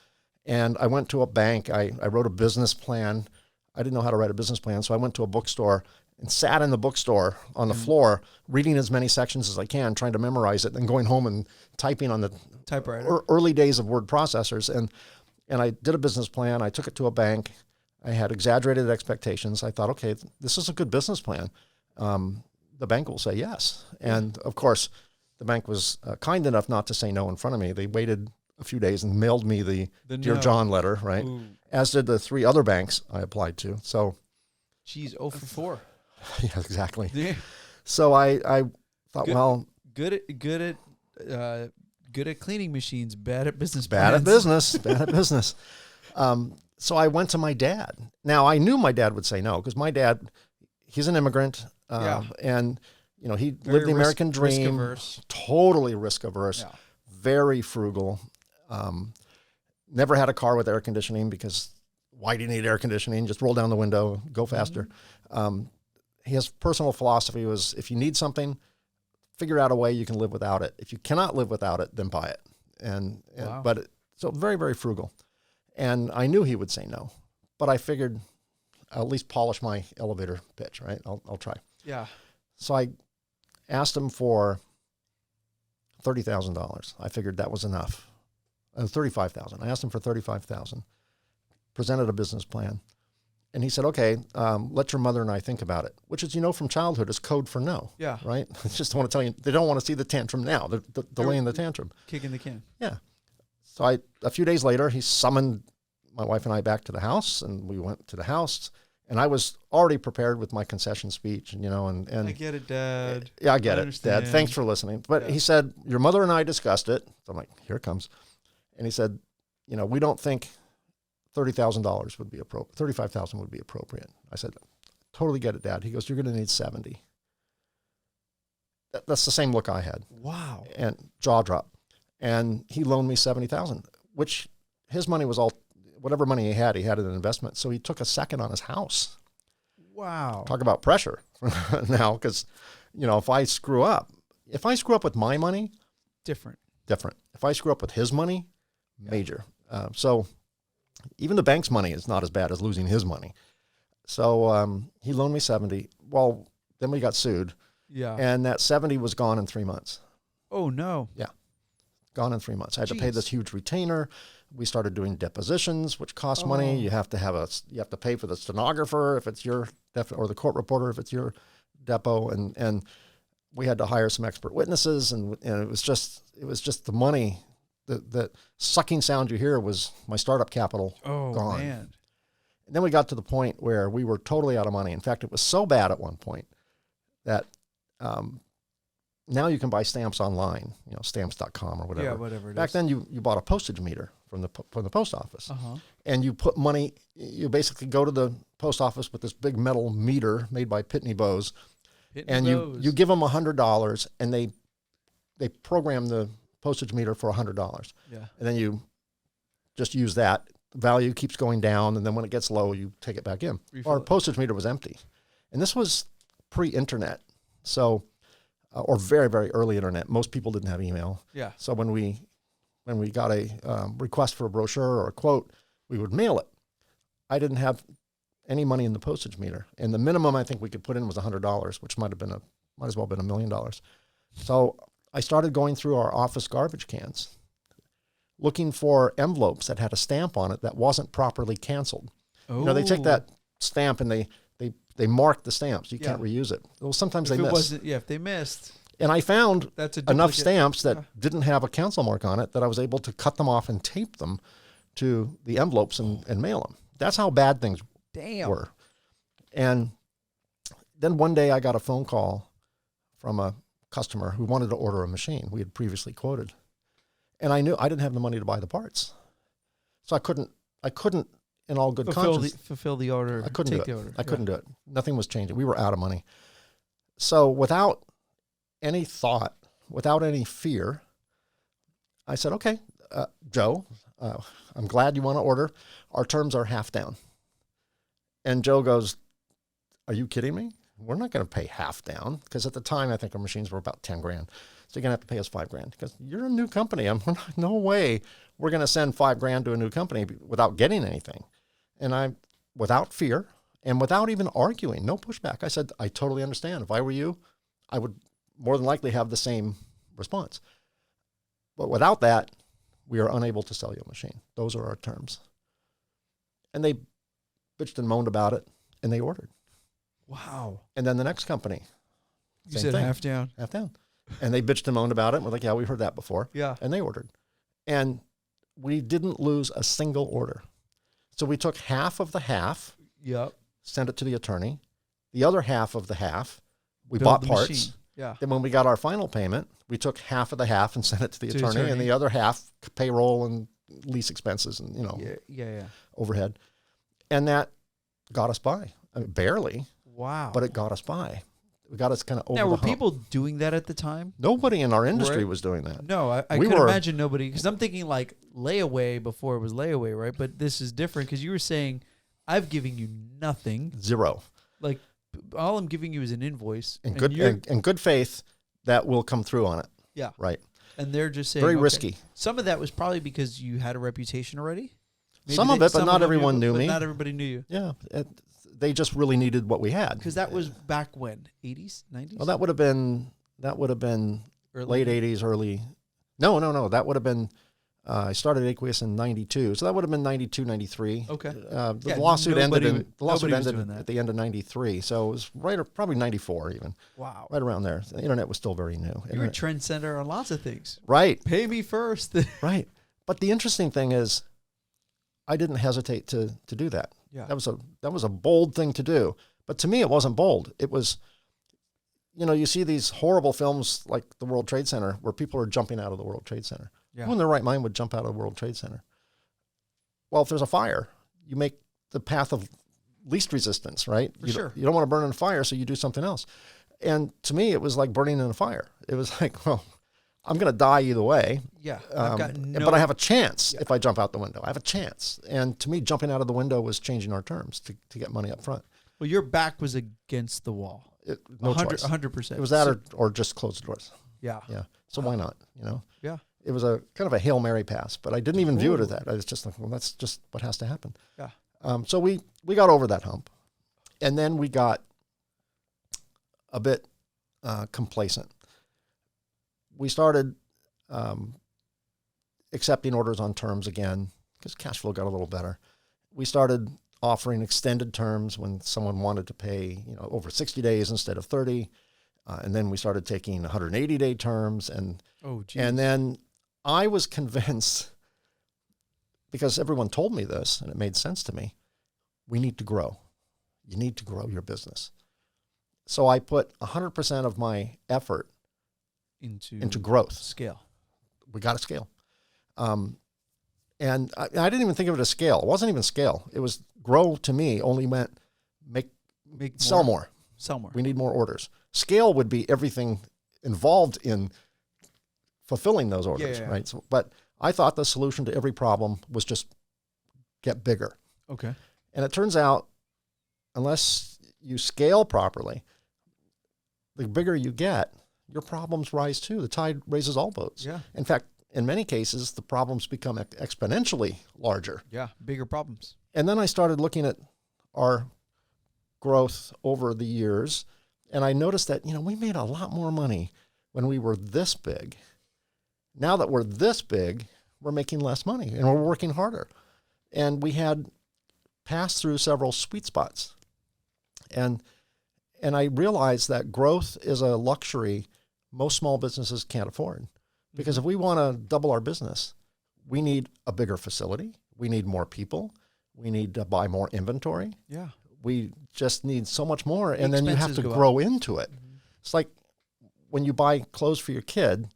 [SPEAKER 2] And I went to a bank. I wrote a business plan. I didn't know how to write a business plan. So I went to a bookstore and sat in the bookstore on the floor, reading as many sections as I can, trying to memorize it, and going home and typing on the
[SPEAKER 1] typewriter.
[SPEAKER 2] Early days of word processors. And I did a business plan. I took it to a bank. I had exaggerated expectations. I thought, okay, this is a good business plan. The bank will say yes. And of course, the bank was kind enough not to say no in front of me. They waited a few days and mailed me the Dear John letter, right? Ooh. As did the 3 other banks I applied to. So,
[SPEAKER 1] geez, 0 for 4.
[SPEAKER 2] Yeah, exactly.
[SPEAKER 1] Yeah.
[SPEAKER 2] So I thought,
[SPEAKER 1] good at cleaning machines, bad at business.
[SPEAKER 2] Bad at business. So I went to my dad. Now I knew my dad would say no because my dad, he's an immigrant, and he lived the American dream.
[SPEAKER 1] Risk averse.
[SPEAKER 2] Totally risk averse. Yeah. Very frugal. Never had a car with air conditioning because why do you need air conditioning? Just roll down the window, go faster. Mm-hmm. His personal philosophy was if you need something, figure out a way you can live without it. If you cannot live without it, then buy it. So very, very frugal. And I knew he would say no, but I figured I'll at least polish my elevator pitch, right? I'll try.
[SPEAKER 1] Yeah.
[SPEAKER 2] So I asked him for $30,000. I figured that was enough. $35,000. I asked him for $35,000. Presented a business plan. And he said, okay, let your mother and I think about it, which is, from childhood is code for no.
[SPEAKER 1] Yeah.
[SPEAKER 2] Right? I just want to tell you, they don't want to see the tantrum now. They're delaying the tantrum.
[SPEAKER 1] Kicking the can.
[SPEAKER 2] Yeah. So a few days later, he summoned my wife and I back to the house, and we went to the house. And I was already prepared with my concession speech, and
[SPEAKER 1] I get it, Dad.
[SPEAKER 2] Yeah, I get it, Dad. Thanks for listening. But he said, your mother and I discussed it. So I'm like, here it comes. And he said, we don't think $30,000 would be appropriate. $35,000 would be appropriate. I said, totally get it, Dad. He goes, you're going to need 70. That's the same look I had.
[SPEAKER 1] Wow.
[SPEAKER 2] And jaw drop. And he loaned me $70,000, which his money was all, whatever money he had in an investment. So he took a second on his house.
[SPEAKER 1] Wow.
[SPEAKER 2] Talk about pressure now, because, if I screw up with my money,
[SPEAKER 1] different.
[SPEAKER 2] If I screw up with his money, major. So even the bank's money is not as bad as losing his money. So he loaned me 70. Well, then we got sued,
[SPEAKER 1] Yeah.
[SPEAKER 2] and that 70 was gone in 3 months.
[SPEAKER 1] Oh no.
[SPEAKER 2] Gone in 3 months. I had to pay
[SPEAKER 1] Jeez.
[SPEAKER 2] this huge retainer. We started doing depositions, which cost money. You have to pay for the stenographer if it's your or the court reporter if it's your depot, and we had to hire some expert witnesses, and it was just the money. The sucking sound you hear was my startup capital gone.
[SPEAKER 1] Man.
[SPEAKER 2] And then we got to the point where we were totally out of money. In fact, it was so bad at one point that now you can buy stamps online, stamps.com or whatever.
[SPEAKER 1] Yeah, whatever it is.
[SPEAKER 2] Back then, you bought a postage meter from the post office,
[SPEAKER 1] Uh-huh.
[SPEAKER 2] and you put money. You basically go to the post office with this big metal meter made by Pitney Bowes, and you give them $100, and they program the postage meter for $100.
[SPEAKER 1] Yeah.
[SPEAKER 2] And then you just use that. The value keeps going down, and then when it gets low, you take it back in.
[SPEAKER 1] Refill
[SPEAKER 2] Our
[SPEAKER 1] it.
[SPEAKER 2] postage meter was empty, and this was pre-internet, so or very, very early internet. Most people didn't have email.
[SPEAKER 1] Yeah.
[SPEAKER 2] So when we got a request for a brochure or a quote, we would mail it. I didn't have any money in the postage meter, and the minimum I think we could put in was $100, which might as well have been $1 million. So I started going through our office garbage cans, looking for envelopes that had a stamp on it that wasn't properly canceled.
[SPEAKER 1] Oh.
[SPEAKER 2] They take that stamp and they mark the stamps. You
[SPEAKER 1] Yeah.
[SPEAKER 2] can't reuse it. Well, sometimes
[SPEAKER 1] If
[SPEAKER 2] they
[SPEAKER 1] it
[SPEAKER 2] miss.
[SPEAKER 1] wasn't, if they missed,
[SPEAKER 2] And I found
[SPEAKER 1] that's a
[SPEAKER 2] enough
[SPEAKER 1] duplicate.
[SPEAKER 2] stamps that didn't have a cancel mark on it that I was able to cut them off and tape them to the envelopes and mail them. That's how bad things
[SPEAKER 1] Damn.
[SPEAKER 2] were. And then one day I got a phone call from a customer who wanted to order a machine we had previously quoted. And I knew I didn't have the money to buy the parts. So I couldn't in all good conscience.
[SPEAKER 1] Fulfill the order.
[SPEAKER 2] I couldn't
[SPEAKER 1] take
[SPEAKER 2] do it.
[SPEAKER 1] the order.
[SPEAKER 2] I couldn't do it. Nothing was changing. We were out of money. So without any thought, without any fear, I said, okay, Joe, I'm glad you want to order. Our terms are half down. And Joe goes, are you kidding me? We're not going to pay half down, because at the time I think our machines were about 10 grand. So you're going to have to pay us $5,000 because you're a new company. No way we're going to send $5,000 to a new company without getting anything. And I, without fear and without even arguing, no pushback, I said, I totally understand. If I were you, I would more than likely have the same response. But without that, we are unable to sell you a machine. Those are our terms. And they bitched and moaned about it, and they ordered.
[SPEAKER 1] Wow.
[SPEAKER 2] And then the next company,
[SPEAKER 1] You
[SPEAKER 2] same
[SPEAKER 1] said
[SPEAKER 2] thing.
[SPEAKER 1] half down.
[SPEAKER 2] half down. And they bitched and moaned about it. And we're like, yeah, we've heard that before.
[SPEAKER 1] Yeah.
[SPEAKER 2] And they ordered. And we didn't lose a single order. So we took half of the half,
[SPEAKER 1] Yep.
[SPEAKER 2] sent it to the attorney. The other half of the half, we
[SPEAKER 1] Build
[SPEAKER 2] bought
[SPEAKER 1] the
[SPEAKER 2] parts.
[SPEAKER 1] machine. Yeah.
[SPEAKER 2] Then when we got our final payment, we took half of the half and sent it to the
[SPEAKER 1] To the
[SPEAKER 2] attorney, and
[SPEAKER 1] attorney.
[SPEAKER 2] the other half payroll and lease expenses and,
[SPEAKER 1] Yeah.
[SPEAKER 2] overhead. And that got us by. I mean, barely,
[SPEAKER 1] Wow.
[SPEAKER 2] but it got us by. It got us kind of over
[SPEAKER 1] now,
[SPEAKER 2] the
[SPEAKER 1] were
[SPEAKER 2] hump.
[SPEAKER 1] people doing that at the time?
[SPEAKER 2] Nobody in our industry
[SPEAKER 1] Right.
[SPEAKER 2] was doing that.
[SPEAKER 1] No, I
[SPEAKER 2] We
[SPEAKER 1] could
[SPEAKER 2] were-
[SPEAKER 1] imagine nobody, because I'm thinking like layaway before it was layaway, right? But this is different because you were saying, I've given you nothing.
[SPEAKER 2] Zero.
[SPEAKER 1] Like, all I'm giving you is an invoice.
[SPEAKER 2] In
[SPEAKER 1] you're-
[SPEAKER 2] good faith that will come through on it.
[SPEAKER 1] Yeah.
[SPEAKER 2] Right.
[SPEAKER 1] And they're just saying,
[SPEAKER 2] Very
[SPEAKER 1] okay.
[SPEAKER 2] risky.
[SPEAKER 1] Some of that was probably because you had a reputation already.
[SPEAKER 2] Some of it, but not
[SPEAKER 1] them
[SPEAKER 2] everyone knew
[SPEAKER 1] but
[SPEAKER 2] me.
[SPEAKER 1] Not everybody knew you.
[SPEAKER 2] Yeah. They just really needed what we had.
[SPEAKER 1] Because that was back when? 80s? 90s?
[SPEAKER 2] Well, that would have been
[SPEAKER 1] Early?
[SPEAKER 2] late 80s, early. No. That would have been, I started Aqueous in 92. So that would have been 92, 93.
[SPEAKER 1] Okay.
[SPEAKER 2] The
[SPEAKER 1] Yeah,
[SPEAKER 2] lawsuit
[SPEAKER 1] nobody
[SPEAKER 2] ended
[SPEAKER 1] was doing that.
[SPEAKER 2] at the end of 93. So it was probably 94 even,
[SPEAKER 1] Wow.
[SPEAKER 2] right around there. The internet was still very new.
[SPEAKER 1] You're a
[SPEAKER 2] Internet-
[SPEAKER 1] trendsetter on lots of things.
[SPEAKER 2] Right.
[SPEAKER 1] Pay me first.
[SPEAKER 2] Right. But the interesting thing is I didn't hesitate to do that.
[SPEAKER 1] Yeah.
[SPEAKER 2] That was a bold thing to do. But to me, it wasn't bold. It was, you see these horrible films like the World Trade Center where people are jumping out of the World Trade Center.
[SPEAKER 1] Yeah.
[SPEAKER 2] Who in their right mind would jump out of the World Trade Center? Well, if there's a fire, you make the path of least resistance, right?
[SPEAKER 1] For sure.
[SPEAKER 2] You don't want to burn in a fire, so you do something else. And to me, it was like burning in a fire. It was like, well, I'm going to die either way.
[SPEAKER 1] Yeah. I've got
[SPEAKER 2] But I have a chance if I jump out the window. I have a chance. And to me, jumping out of the window was changing our terms to get money up front.
[SPEAKER 1] Well, your back was against the wall.
[SPEAKER 2] No choice.
[SPEAKER 1] 100%.
[SPEAKER 2] It was that or just close the doors.
[SPEAKER 1] Yeah.
[SPEAKER 2] Yeah. So why not?
[SPEAKER 1] Yeah.
[SPEAKER 2] It was a kind of a Hail Mary pass, but I didn't even view it as that. I was just like, well, that's just what has to happen.
[SPEAKER 1] Yeah.
[SPEAKER 2] So we got over that hump. And then we got a bit complacent. We started accepting orders on terms again because cash flow got a little better. We started offering extended terms when someone wanted to pay, over 60 days instead of 30. And then we started taking 180-day terms. And then I was convinced, because everyone told me this and it made sense to me, we need to grow. You need to grow your business. So I put 100% of my effort into growth.
[SPEAKER 1] Scale.
[SPEAKER 2] We got to scale. And I didn't even think of it as scale. It wasn't even scale. It was grow to me only meant sell more.
[SPEAKER 1] Sell more.
[SPEAKER 2] We need more orders. Scale would be everything involved in fulfilling those orders, right? So, but I thought the solution to every problem was just get bigger.
[SPEAKER 1] Okay.
[SPEAKER 2] And it turns out, unless you scale properly, the bigger you get, your problems rise too. The tide raises all boats.
[SPEAKER 1] Yeah.
[SPEAKER 2] In fact, in many cases, the problems become exponentially larger.
[SPEAKER 1] Yeah, bigger problems.
[SPEAKER 2] And then I started looking at our growth over the years, and I noticed that, we made a lot more money when we were this big. Now that we're this big, we're making less money, and we're working harder. And we had passed through several sweet spots. And I realized that growth is a luxury most small businesses can't afford. Because if we want to double our business, we need a bigger facility. We need more people. We need to buy more inventory.
[SPEAKER 1] Yeah.
[SPEAKER 2] We just need so much more. And then you have to grow into it. Mm-hmm. It's like when you buy clothes for your kid,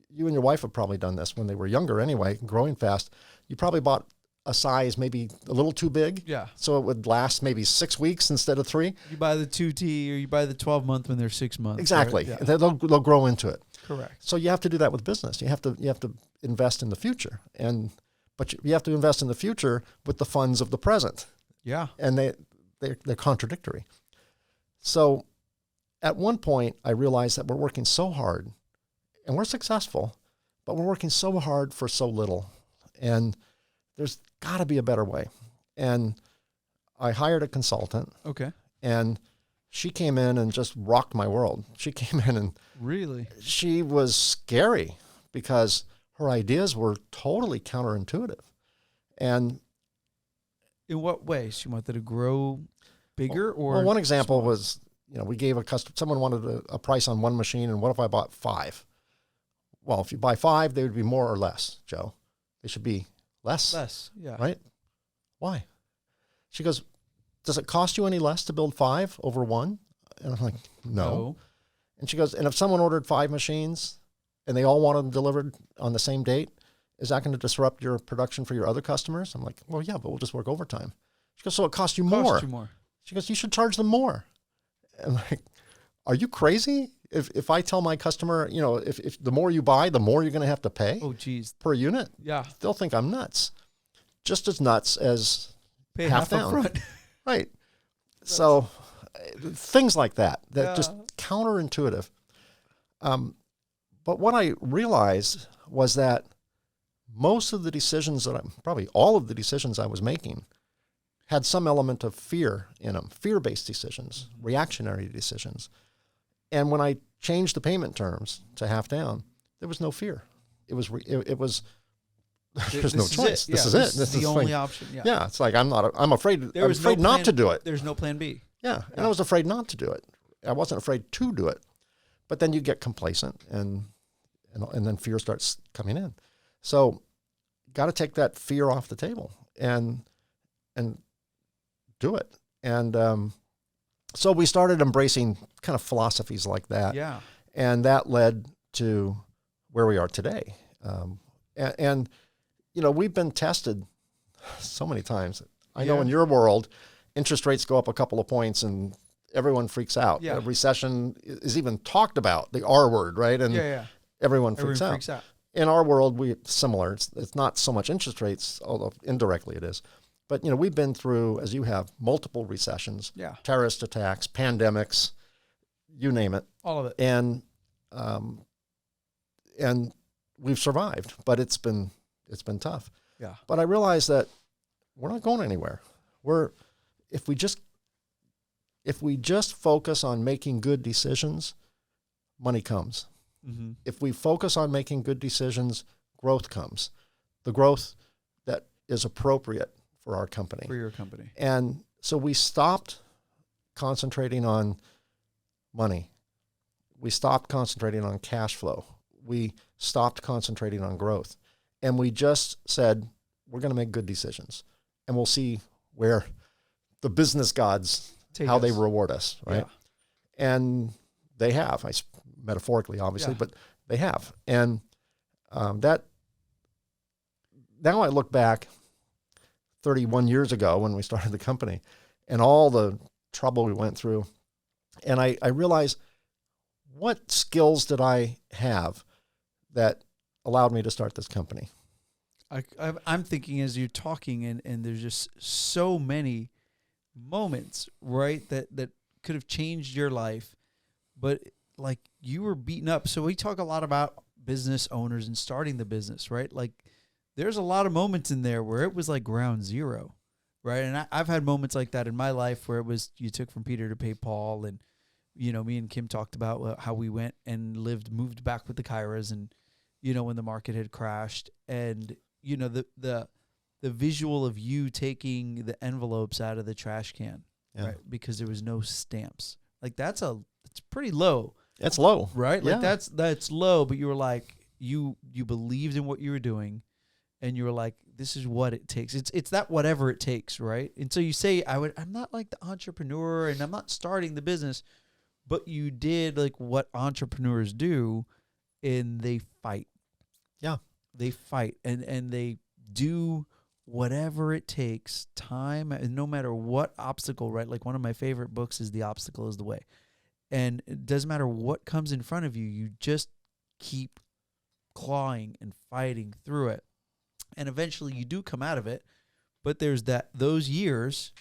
[SPEAKER 2] you and your wife have probably done this when they were younger anyway, growing fast. You probably bought a size maybe a little too big.
[SPEAKER 1] Yeah.
[SPEAKER 2] So it would last maybe 6 weeks instead of 3.
[SPEAKER 1] You buy the 2T or you buy the 12-month when they're 6 months.
[SPEAKER 2] Exactly.
[SPEAKER 1] Right?
[SPEAKER 2] Yeah. They'll grow into it.
[SPEAKER 1] Correct.
[SPEAKER 2] So you have to do that with business. You have to invest in the future, but you have to invest in the future with the funds of the present.
[SPEAKER 1] Yeah.
[SPEAKER 2] And they're contradictory. So at one point I realized that we're working so hard, and we're successful, but we're working so hard for so little, and there's got to be a better way. And I hired a consultant.
[SPEAKER 1] Okay.
[SPEAKER 2] And she came in and just rocked my world. She came in and
[SPEAKER 1] really,
[SPEAKER 2] she was scary because her ideas were totally counterintuitive. And
[SPEAKER 1] in what way? She wanted to grow bigger, or
[SPEAKER 2] one example
[SPEAKER 1] smaller?
[SPEAKER 2] was, we gave someone wanted a price on one machine, and what if I bought 5? Well, if you buy 5, they would be more or less, Joe. They should be less.
[SPEAKER 1] Less, yeah.
[SPEAKER 2] Right? Why? She goes, does it cost you any less to build 5 over 1? And I'm like, no. And she goes, and if someone ordered 5 machines and they all want them delivered on the same date, is that going to disrupt your production for your other customers? I'm like, well, yeah, but we'll just work overtime. She goes, so it costs you more. She goes, you should charge them more. I'm like, are you crazy? If I tell my customer, if the more you buy, the more you're going to have to pay per unit, they'll think I'm nuts. Just as nuts as
[SPEAKER 1] pay half
[SPEAKER 2] down.
[SPEAKER 1] Up front.
[SPEAKER 2] Right. So things like that just counterintuitive. But what I realized was that most of the decisions probably all of the decisions I was making had some element of fear in them, fear-based decisions, reactionary decisions. And when I changed the payment terms to half down, there was no fear. It was there's no choice. This is it. This is
[SPEAKER 1] the only option.
[SPEAKER 2] Yeah. It's like I'm afraid not to do it.
[SPEAKER 1] There's no plan B.
[SPEAKER 2] Yeah. And I was afraid not to do it. I wasn't afraid to do it. But then you get complacent and then fear starts coming in. So got to take that fear off the table and do it. And so we started embracing kind of philosophies like that.
[SPEAKER 1] Yeah.
[SPEAKER 2] And that led to where we are today. And we've been tested so many times. I know in your world, interest rates go up a couple of points and everyone freaks out.
[SPEAKER 1] Yeah.
[SPEAKER 2] A recession is even talked about, the R word, right? And everyone freaks out. In our world, similar. It's not so much interest rates, although indirectly it is. But, we've been through, as you have, multiple recessions, terrorist attacks, pandemics, you name it.
[SPEAKER 1] All of it.
[SPEAKER 2] And we've survived, but it's been tough.
[SPEAKER 1] Yeah.
[SPEAKER 2] But I realized that we're not going anywhere. If we just if we just focus on making good decisions, money comes.
[SPEAKER 1] Mm-hmm.
[SPEAKER 2] If we focus on making good decisions, growth comes. The growth that is appropriate for our company.
[SPEAKER 1] For your company.
[SPEAKER 2] And so we stopped concentrating on money. We stopped concentrating on cash flow. We stopped concentrating on growth. And we just said, we're going to make good decisions. And we'll see where the business gods, how they reward us, right? Yeah. And they have, metaphorically, obviously, but they have. And that, now I look back 31 years ago when we started the company and all the trouble we went through. And I realized, what skills did I have that allowed me to start this company?
[SPEAKER 1] I'm thinking as you're talking, and there's just so many moments, right, that could have changed your life, but like you were beaten up. So we talk a lot about business owners and starting the business, right? Like there's a lot of moments in there where it was like ground zero, right? And I've had moments like that in my life where it was, you took from Peter to pay Paul, and you know, me and Kim talked about how we went and moved back with the Kyras, and you know, when the market had crashed, and you know, the visual of you taking the envelopes out of the trash can, right? Because there was no stamps. Like it's pretty low.
[SPEAKER 2] It's low,
[SPEAKER 1] right? Like that's low, but you were like, you believed in what you were doing, and you were like, this is what it takes. It's that whatever it takes, right? And so you say, I'm not like the entrepreneur, and I'm not starting the business, but you did like what entrepreneurs do, and they fight.
[SPEAKER 2] Yeah.
[SPEAKER 1] They fight and they do whatever it takes, time, and no matter what obstacle, right? Like one of my favorite books is The Obstacle is the Way. And it doesn't matter what comes in front of you, you just keep clawing and fighting through it. And eventually you do come out of it, but there's those years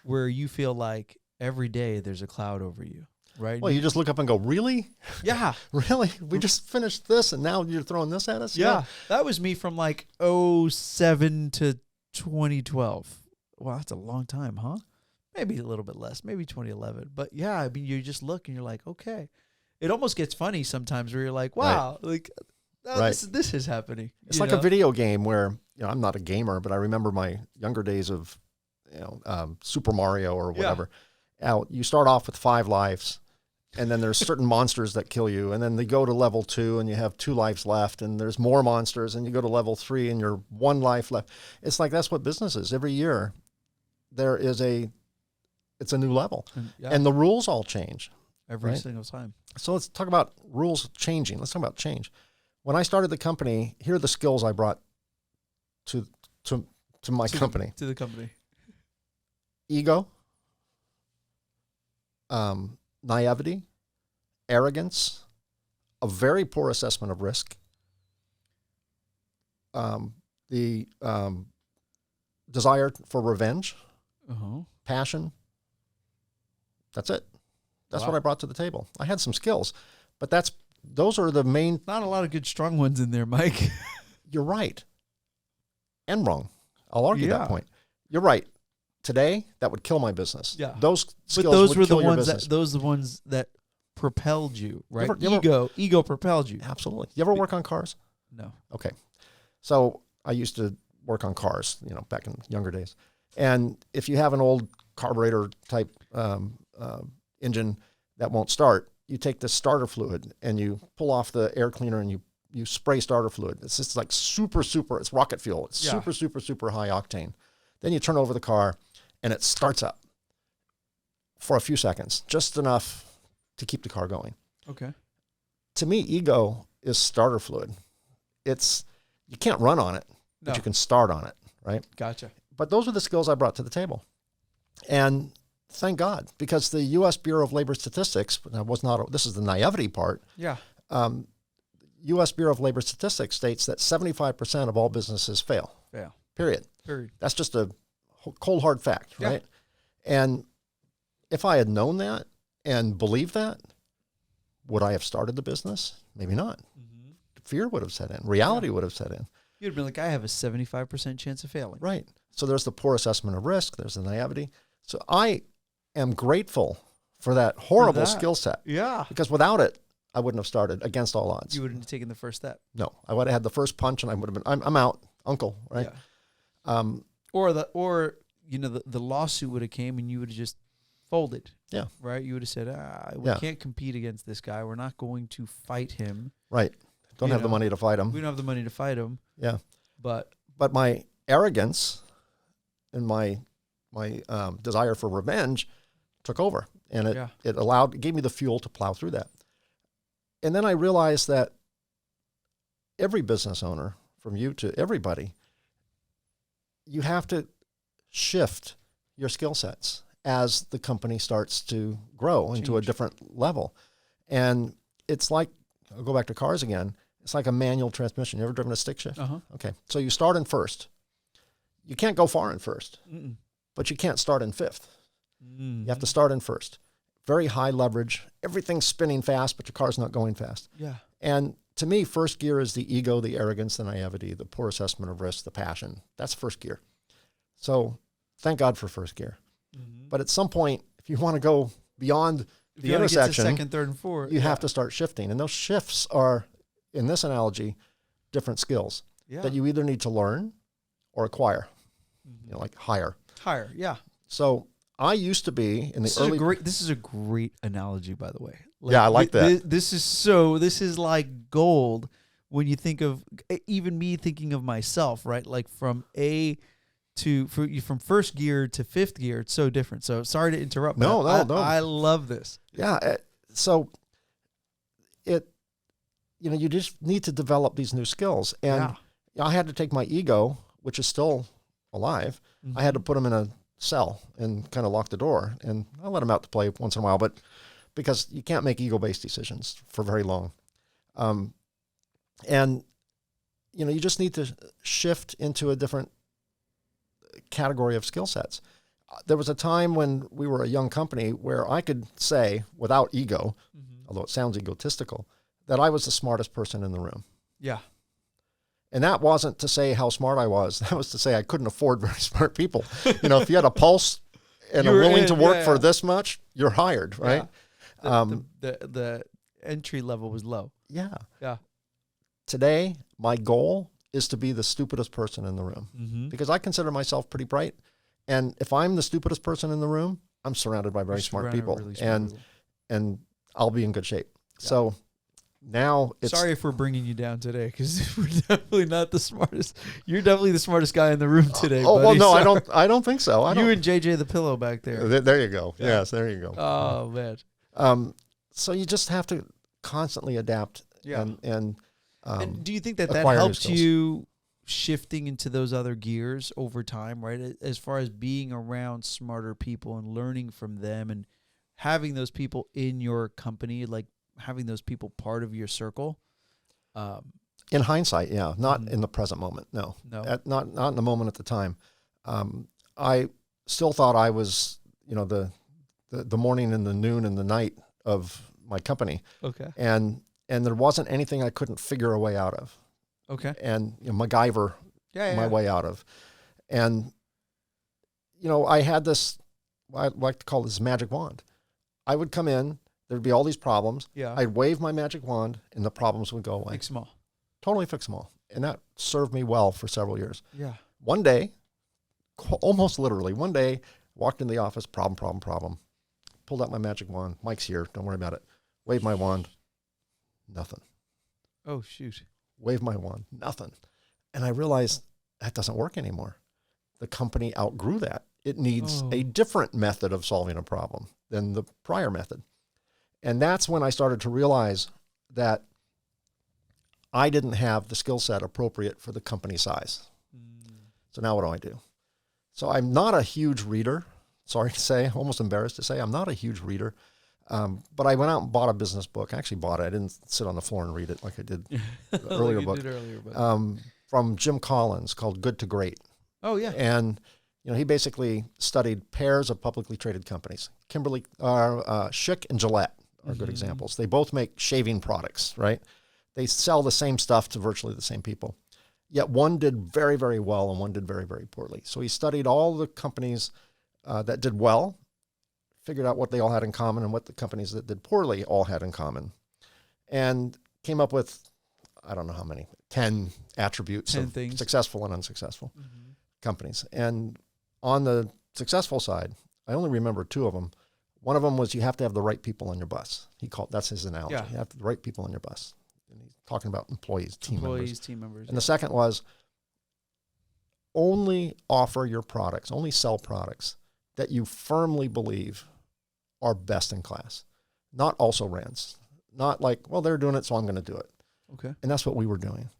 [SPEAKER 1] where you feel like every day there's a cloud over you, right?
[SPEAKER 2] Well, you just look up and go, really?
[SPEAKER 1] Yeah.
[SPEAKER 2] Really? We just finished this and now you're throwing this at us?
[SPEAKER 1] Yeah. That was me from like 2007 to 2012. Wow, that's a long time, huh? Maybe a little bit less, maybe 2011. But yeah, I mean, you just look and you're like, okay. It almost gets funny sometimes where you're like, wow, like this is happening.
[SPEAKER 2] It's like a video game where, you know, I'm not a gamer, but I remember my younger days of, you know, Super Mario or whatever. Yeah. You start off with 5 lives, and then there's certain monsters that kill you, and then they go to level 2 and you have 2 lives left, and there's more monsters, and you go to level 3 and you're 1 life left. It's like, that's what business is. Every year there is it's a new level, and the rules all change
[SPEAKER 1] every single time.
[SPEAKER 2] So let's talk about rules changing. Let's talk about change. When I started the company, here are the skills I brought to my company.
[SPEAKER 1] To the company.
[SPEAKER 2] Ego, naivety, arrogance, a very poor assessment of risk, the desire for revenge, passion. That's it. That's what I brought to the table. I had some skills, but those are the main.
[SPEAKER 1] Not a lot of good strong ones in there, Mike.
[SPEAKER 2] You're right. And wrong. I'll argue that point. You're right. Today, that would kill my business. Yeah. Those skills would kill your business.
[SPEAKER 1] Those are the ones that propelled you, right? Ego propelled you.
[SPEAKER 2] Absolutely. You ever work on cars?
[SPEAKER 1] No.
[SPEAKER 2] Okay. So I used to work on cars, you know, back in younger days. And if you have an old carburetor type engine that won't start, you take the starter fluid and you pull off the air cleaner and you spray starter fluid. It's just like super, it's rocket fuel. It's super high octane. Then you turn over the car and it starts up for a few seconds, just enough to keep the car going.
[SPEAKER 1] Okay.
[SPEAKER 2] To me, ego is starter fluid. You can't run on it, but you can start on it, right?
[SPEAKER 1] Gotcha.
[SPEAKER 2] But those are the skills I brought to the table. And thank God, because the U.S. Bureau of Labor Statistics this is the naivety part.
[SPEAKER 1] Yeah.
[SPEAKER 2] U.S. Bureau of Labor Statistics states that 75% of all businesses fail.
[SPEAKER 1] Yeah.
[SPEAKER 2] Period. That's just a cold, hard fact, right? And if I had known that and believed that, would I have started the business? Maybe not. Mm-hmm. Fear would have set in. Reality would have set in.
[SPEAKER 1] You'd have been like, I have a 75% chance of failing.
[SPEAKER 2] Right. So there's the poor assessment of risk. There's the naivety. So I am grateful for that horrible
[SPEAKER 1] that.
[SPEAKER 2] skill set,
[SPEAKER 1] Yeah.
[SPEAKER 2] because without it, I wouldn't have started against all odds.
[SPEAKER 1] You wouldn't have taken the first step.
[SPEAKER 2] No, I would have had the first punch and I would have been, I'm out, uncle, right?
[SPEAKER 1] Yeah. Or the lawsuit would have came and you would have just folded.
[SPEAKER 2] Yeah.
[SPEAKER 1] Right? You would have said, we can't compete against this guy. We're not going to fight him.
[SPEAKER 2] Right. Don't have the money to fight him.
[SPEAKER 1] We don't have the money to fight him.
[SPEAKER 2] Yeah.
[SPEAKER 1] But
[SPEAKER 2] my arrogance and my desire for revenge took over, and it gave me the fuel to plow through that. And then I realized that every business owner, from you to everybody, you have to shift your skill sets as the company starts to grow into a different level. And it's like, I'll go back to cars again. It's like a manual transmission. You ever driven a stick shift?
[SPEAKER 1] Uh-huh.
[SPEAKER 2] Okay. So you start in first. You can't go far in first, but you can't start in fifth. You have to start in first. Very high leverage. Everything's spinning fast, but your car's not going fast.
[SPEAKER 1] Yeah.
[SPEAKER 2] And to me, first gear is the ego, the arrogance, the naivety, the poor assessment of risk, the passion. That's first gear. So thank God for first gear. But at some point, if you want to go beyond the intersection,
[SPEAKER 1] second, third, and fourth,
[SPEAKER 2] you have to start shifting. And those shifts are, in this analogy, different skills that you either need to learn or acquire, like hire.
[SPEAKER 1] Hire, yeah.
[SPEAKER 2] So I used to be in the early...
[SPEAKER 1] This is a great analogy, by the way.
[SPEAKER 2] I like that.
[SPEAKER 1] This is like gold when you think of, even me thinking of myself, right? Like from from first gear to fifth gear, it's so different. So sorry to interrupt.
[SPEAKER 2] No.
[SPEAKER 1] I love this.
[SPEAKER 2] Yeah. So you just need to develop these new skills. And I had to take my ego, which is still alive. I had to put him in a cell and kind of lock the door. And I let him out to play once in a while, but because you can't make ego-based decisions for very long. And you just need to shift into a different category of skill sets. There was a time when we were a young company where I could say, without ego, although it sounds egotistical, that I was the smartest person in the room.
[SPEAKER 1] Yeah.
[SPEAKER 2] And that wasn't to say how smart I was. That was to say I couldn't afford very smart people. If you had a pulse and are willing to work for this much, you're hired, right?
[SPEAKER 1] Yeah. The entry level was low.
[SPEAKER 2] Yeah.
[SPEAKER 1] Yeah.
[SPEAKER 2] Today, my goal is to be the stupidest person in the room because I consider myself pretty bright. And if I'm the stupidest person in the room, I'm surrounded by very smart people,
[SPEAKER 1] really smart people.
[SPEAKER 2] And I'll be in good shape. Yeah. So now it's...
[SPEAKER 1] Sorry if we're bringing you down today, because we're definitely not the smartest. You're definitely the smartest guy in the room today.
[SPEAKER 2] Oh,
[SPEAKER 1] buddy.
[SPEAKER 2] Well, no, I don't think so.
[SPEAKER 1] You and JJ the pillow back there.
[SPEAKER 2] There you go. Yeah. Yes, there you go.
[SPEAKER 1] Oh, man.
[SPEAKER 2] So you just have to constantly adapt.
[SPEAKER 1] Yeah.
[SPEAKER 2] And
[SPEAKER 1] do you think that helped you shifting into those other gears over time, right? As far as being around smarter people and learning from them and having those people in your company, like having those people part of your circle?
[SPEAKER 2] In hindsight, yeah. Not in the present moment, no. Not in the moment at the time. I still thought I was, the morning and the noon and the night of my company.
[SPEAKER 1] Okay.
[SPEAKER 2] And there wasn't anything I couldn't figure a way out of.
[SPEAKER 1] Okay.
[SPEAKER 2] And MacGyver my way out of. And, I had this, I like to call this magic wand. I would come in, there'd be all these problems.
[SPEAKER 1] Yeah.
[SPEAKER 2] I'd wave my magic wand and the problems would go away.
[SPEAKER 1] Fix them all.
[SPEAKER 2] Totally fix them all. And that served me well for several years.
[SPEAKER 1] Yeah.
[SPEAKER 2] One day, almost literally, one day, walked in the office, problem. Pulled out my magic wand. Mike's here, don't worry about it. Waved my wand. Nothing.
[SPEAKER 1] Oh, shoot.
[SPEAKER 2] Wave my wand. Nothing. And I realized that doesn't work anymore. The company outgrew that. It needs a different method of solving a problem than the prior method. And that's when I started to realize that I didn't have the skill set appropriate for the company size. So now what do I do? So I'm not a huge reader. Sorry to say, almost embarrassed to say, I'm not a huge reader. But I went out and bought a business book. I actually bought it. I didn't sit on the floor and read it like I did the earlier book. From Jim Collins called Good to Great.
[SPEAKER 1] Oh, yeah.
[SPEAKER 2] And he basically studied pairs of publicly traded companies. Schick and Gillette are good examples. They both make shaving products, right? They sell the same stuff to virtually the same people. Yet one did very, very well and one did very, very poorly. So he studied all the companies that did well, figured out what they all had in common and what the companies that did poorly all had in common, and came up with, I don't know how many, 10 attributes
[SPEAKER 1] 10
[SPEAKER 2] of
[SPEAKER 1] things.
[SPEAKER 2] successful and unsuccessful companies. And on the successful side, I only remember 2 of them. One of them was you have to have the right people on your bus. That's his analogy.
[SPEAKER 1] Yeah.
[SPEAKER 2] You have the right people on your bus. And he's talking about employees, team members.
[SPEAKER 1] Team members.
[SPEAKER 2] And the second was only offer your products, only sell products that you firmly believe are best in class. Not also rans. Not like, well, they're doing it, so I'm going to do it.
[SPEAKER 1] Okay.
[SPEAKER 2] And that's what we were doing.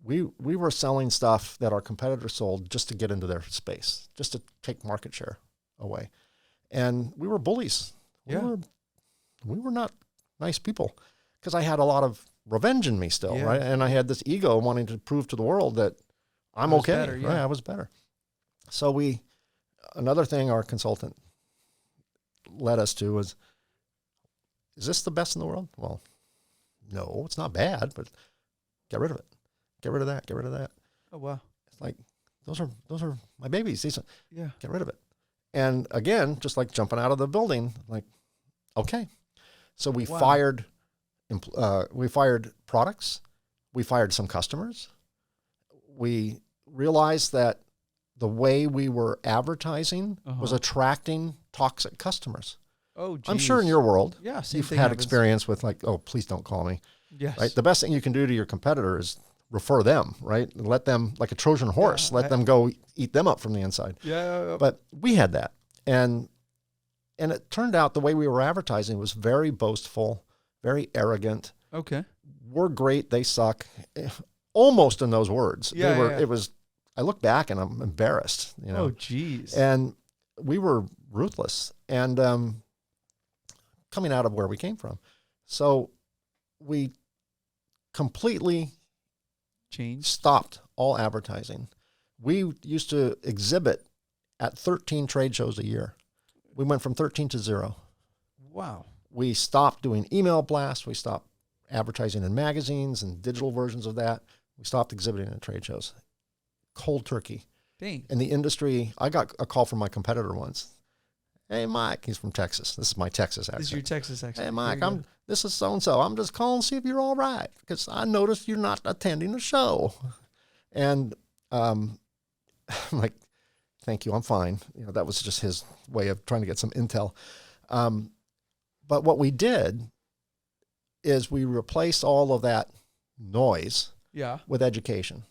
[SPEAKER 2] We were selling stuff that our competitors sold just to get into their space, just to take market share away. And we were bullies.
[SPEAKER 1] Yeah.
[SPEAKER 2] We were not nice people, because I had a lot of revenge in me still, right? And I had this ego wanting to prove to the world that I'm okay.
[SPEAKER 1] Better,
[SPEAKER 2] right? I was better. So another thing our consultant led us to was, is this the best in the world? Well, no, it's not bad, but get rid of it. Get rid of that. Get rid of that.
[SPEAKER 1] Oh, wow.
[SPEAKER 2] It's like, those are my babies. Get rid of it. And again, just like jumping out of the building, like, okay. So we fired products. We fired some customers. We realized that the way we were advertising was attracting toxic customers.
[SPEAKER 1] Oh, geez.
[SPEAKER 2] I'm sure in your world, you've had
[SPEAKER 1] happens.
[SPEAKER 2] experience with like, oh, please don't call me.
[SPEAKER 1] Yes.
[SPEAKER 2] Right. The best thing you can do to your competitor is refer them, right? And let them, like a Trojan horse, let them go eat them up from the inside.
[SPEAKER 1] Yeah.
[SPEAKER 2] But we had that. And it turned out the way we were advertising was very boastful, very arrogant.
[SPEAKER 1] Okay.
[SPEAKER 2] We're great, they suck. Almost in those words. It was, I look back and I'm embarrassed, you know.
[SPEAKER 1] Oh, geez.
[SPEAKER 2] And we were ruthless and coming out of where we came from. So we completely stopped all advertising. We used to exhibit at 13 trade shows a year. We went from 13 to 0.
[SPEAKER 1] Wow.
[SPEAKER 2] We stopped doing email blasts. We stopped advertising in magazines and digital versions of that. We stopped exhibiting at trade shows. Cold turkey.
[SPEAKER 1] Dang.
[SPEAKER 2] In the industry, I got a call from my competitor once. Hey, Mike, he's from Texas. This is my Texas accent.
[SPEAKER 1] This is your Texas accent.
[SPEAKER 2] Hey, Mike, this is so-and-so. I'm just calling to see if you're all right, because I noticed you're not attending the show. And I'm like, thank you, I'm fine. You know, that was just his way of trying to get some intel. But what we did is we replaced all of that noise with education.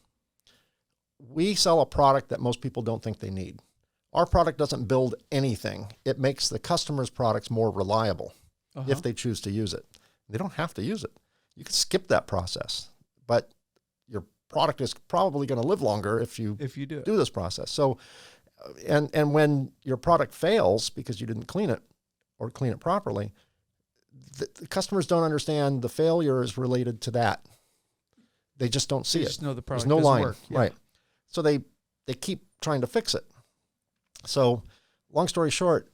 [SPEAKER 2] We sell a product that most people don't think they need. Our product doesn't build anything. It makes the customer's products more reliable if they choose to use it. They don't have to use it. You can skip that process, but your product is probably going to live longer if you do this process. So, and when your product fails because you didn't clean it or clean it properly, the customers don't understand the failure is related to that. They just don't see it.
[SPEAKER 1] Just know the product
[SPEAKER 2] There's no line,
[SPEAKER 1] work. Yeah.
[SPEAKER 2] right? So they keep trying to fix it. So, long story short,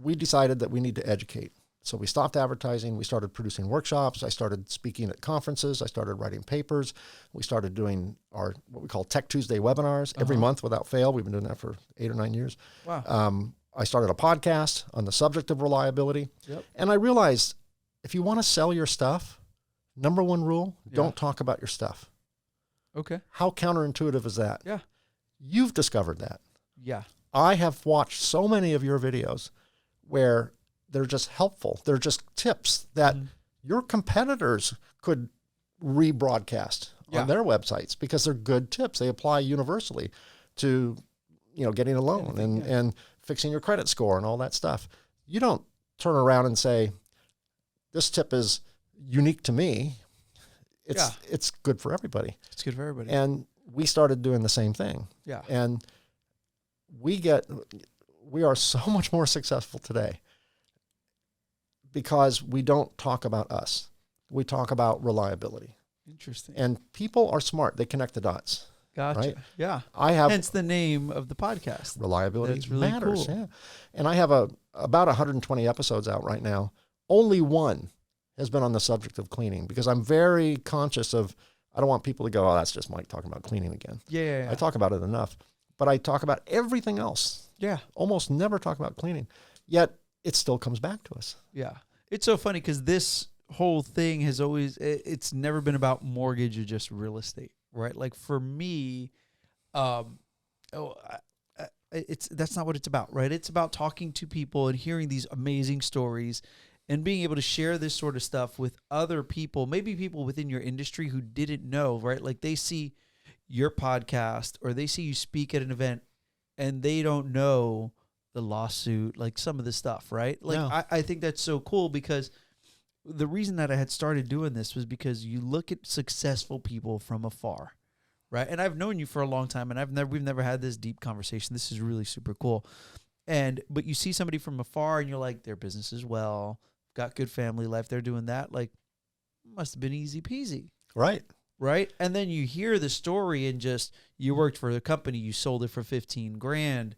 [SPEAKER 2] we decided that we need to educate. So we stopped advertising. We started producing workshops. I started speaking at conferences. I started writing papers. We started doing our what we call Tech Tuesday webinars every month without fail. We've been doing that for 8 or 9 years.
[SPEAKER 1] Wow.
[SPEAKER 2] I started a podcast on the subject of reliability.
[SPEAKER 1] Yep.
[SPEAKER 2] And I realized if you want to sell your stuff, number one rule, don't talk about your stuff.
[SPEAKER 1] Okay.
[SPEAKER 2] How counterintuitive is that?
[SPEAKER 1] Yeah.
[SPEAKER 2] You've discovered that.
[SPEAKER 1] Yeah.
[SPEAKER 2] I have watched so many of your videos where they're just helpful. They're just tips that your competitors could rebroadcast on their websites because they're good tips. They apply universally to, getting a loan and fixing your credit score and all that stuff. You don't turn around and say, this tip is unique to me. It's good for everybody.
[SPEAKER 1] It's good for everybody.
[SPEAKER 2] And we started doing the same thing.
[SPEAKER 1] Yeah.
[SPEAKER 2] And we are so much more successful today because we don't talk about us. We talk about reliability.
[SPEAKER 1] Interesting.
[SPEAKER 2] And people are smart. They connect the dots.
[SPEAKER 1] Gotcha.
[SPEAKER 2] Right?
[SPEAKER 1] Yeah.
[SPEAKER 2] Hence
[SPEAKER 1] the name of the podcast.
[SPEAKER 2] Reliability
[SPEAKER 1] That's really
[SPEAKER 2] matters.
[SPEAKER 1] cool.
[SPEAKER 2] Yeah. And I have about 120 episodes out right now. Only one has been on the subject of cleaning because I'm very conscious of, I don't want people to go, oh, that's just Mike talking about cleaning again.
[SPEAKER 1] Yeah.
[SPEAKER 2] I talk about it enough, but I talk about everything else.
[SPEAKER 1] Yeah.
[SPEAKER 2] Almost never talk about cleaning. Yet it still comes back to us.
[SPEAKER 1] Yeah. It's so funny because this whole thing has always, it's never been about mortgage or just real estate, right? Like for me, that's not what it's about, right? It's about talking to people and hearing these amazing stories and being able to share this sort of stuff with other people, maybe people within your industry who didn't know, right? Like they see your podcast or they see you speak at an event and they don't know the lawsuit, like some of the stuff, right? Like
[SPEAKER 2] Yeah.
[SPEAKER 1] I think that's so cool because the reason that I had started doing this was because you look at successful people from afar, right? And I've known you for a long time and we've never had this deep conversation. This is really super cool. But you see somebody from afar and you're like, their business is well, got good family life, they're doing that. Like, must have been easy peasy.
[SPEAKER 2] Right.
[SPEAKER 1] Right. And then you hear the story and just, you worked for the company, you sold it for 15 grand.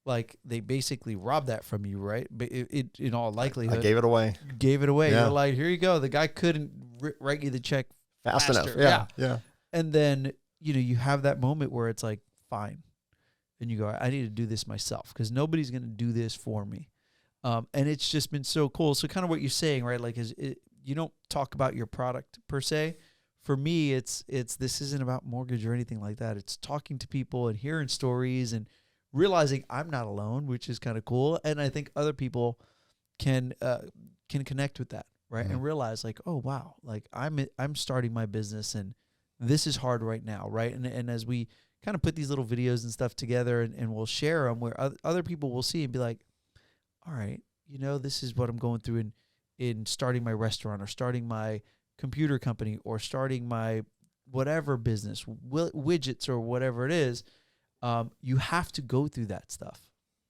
[SPEAKER 1] Like they basically robbed that from you, right? But it in all likelihood,
[SPEAKER 2] I gave it away.
[SPEAKER 1] You gave it away.
[SPEAKER 2] Yeah.
[SPEAKER 1] You're like, here you go. The guy couldn't write you the check
[SPEAKER 2] Fast
[SPEAKER 1] faster.
[SPEAKER 2] enough. Yeah.
[SPEAKER 1] And then, you have that moment where it's like, fine. And you go, I need to do this myself because nobody's going to do this for me. And it's just been so cool. So kind of what you're saying, right? Like, you don't talk about your product per se. For me, it's this isn't about mortgage or anything like that. It's talking to people and hearing stories and realizing I'm not alone, which is kind of cool. And I think other people can connect with that, right?
[SPEAKER 2] Mm-hmm.
[SPEAKER 1] And realize like, oh, wow, like I'm starting my business and this is hard right now, right? And as we kind of put these little videos and stuff together and we'll share them where other people will see and be like, all right, this is what I'm going through in starting my restaurant or starting my computer company or starting my whatever business, widgets or whatever it is. You have to go through that stuff.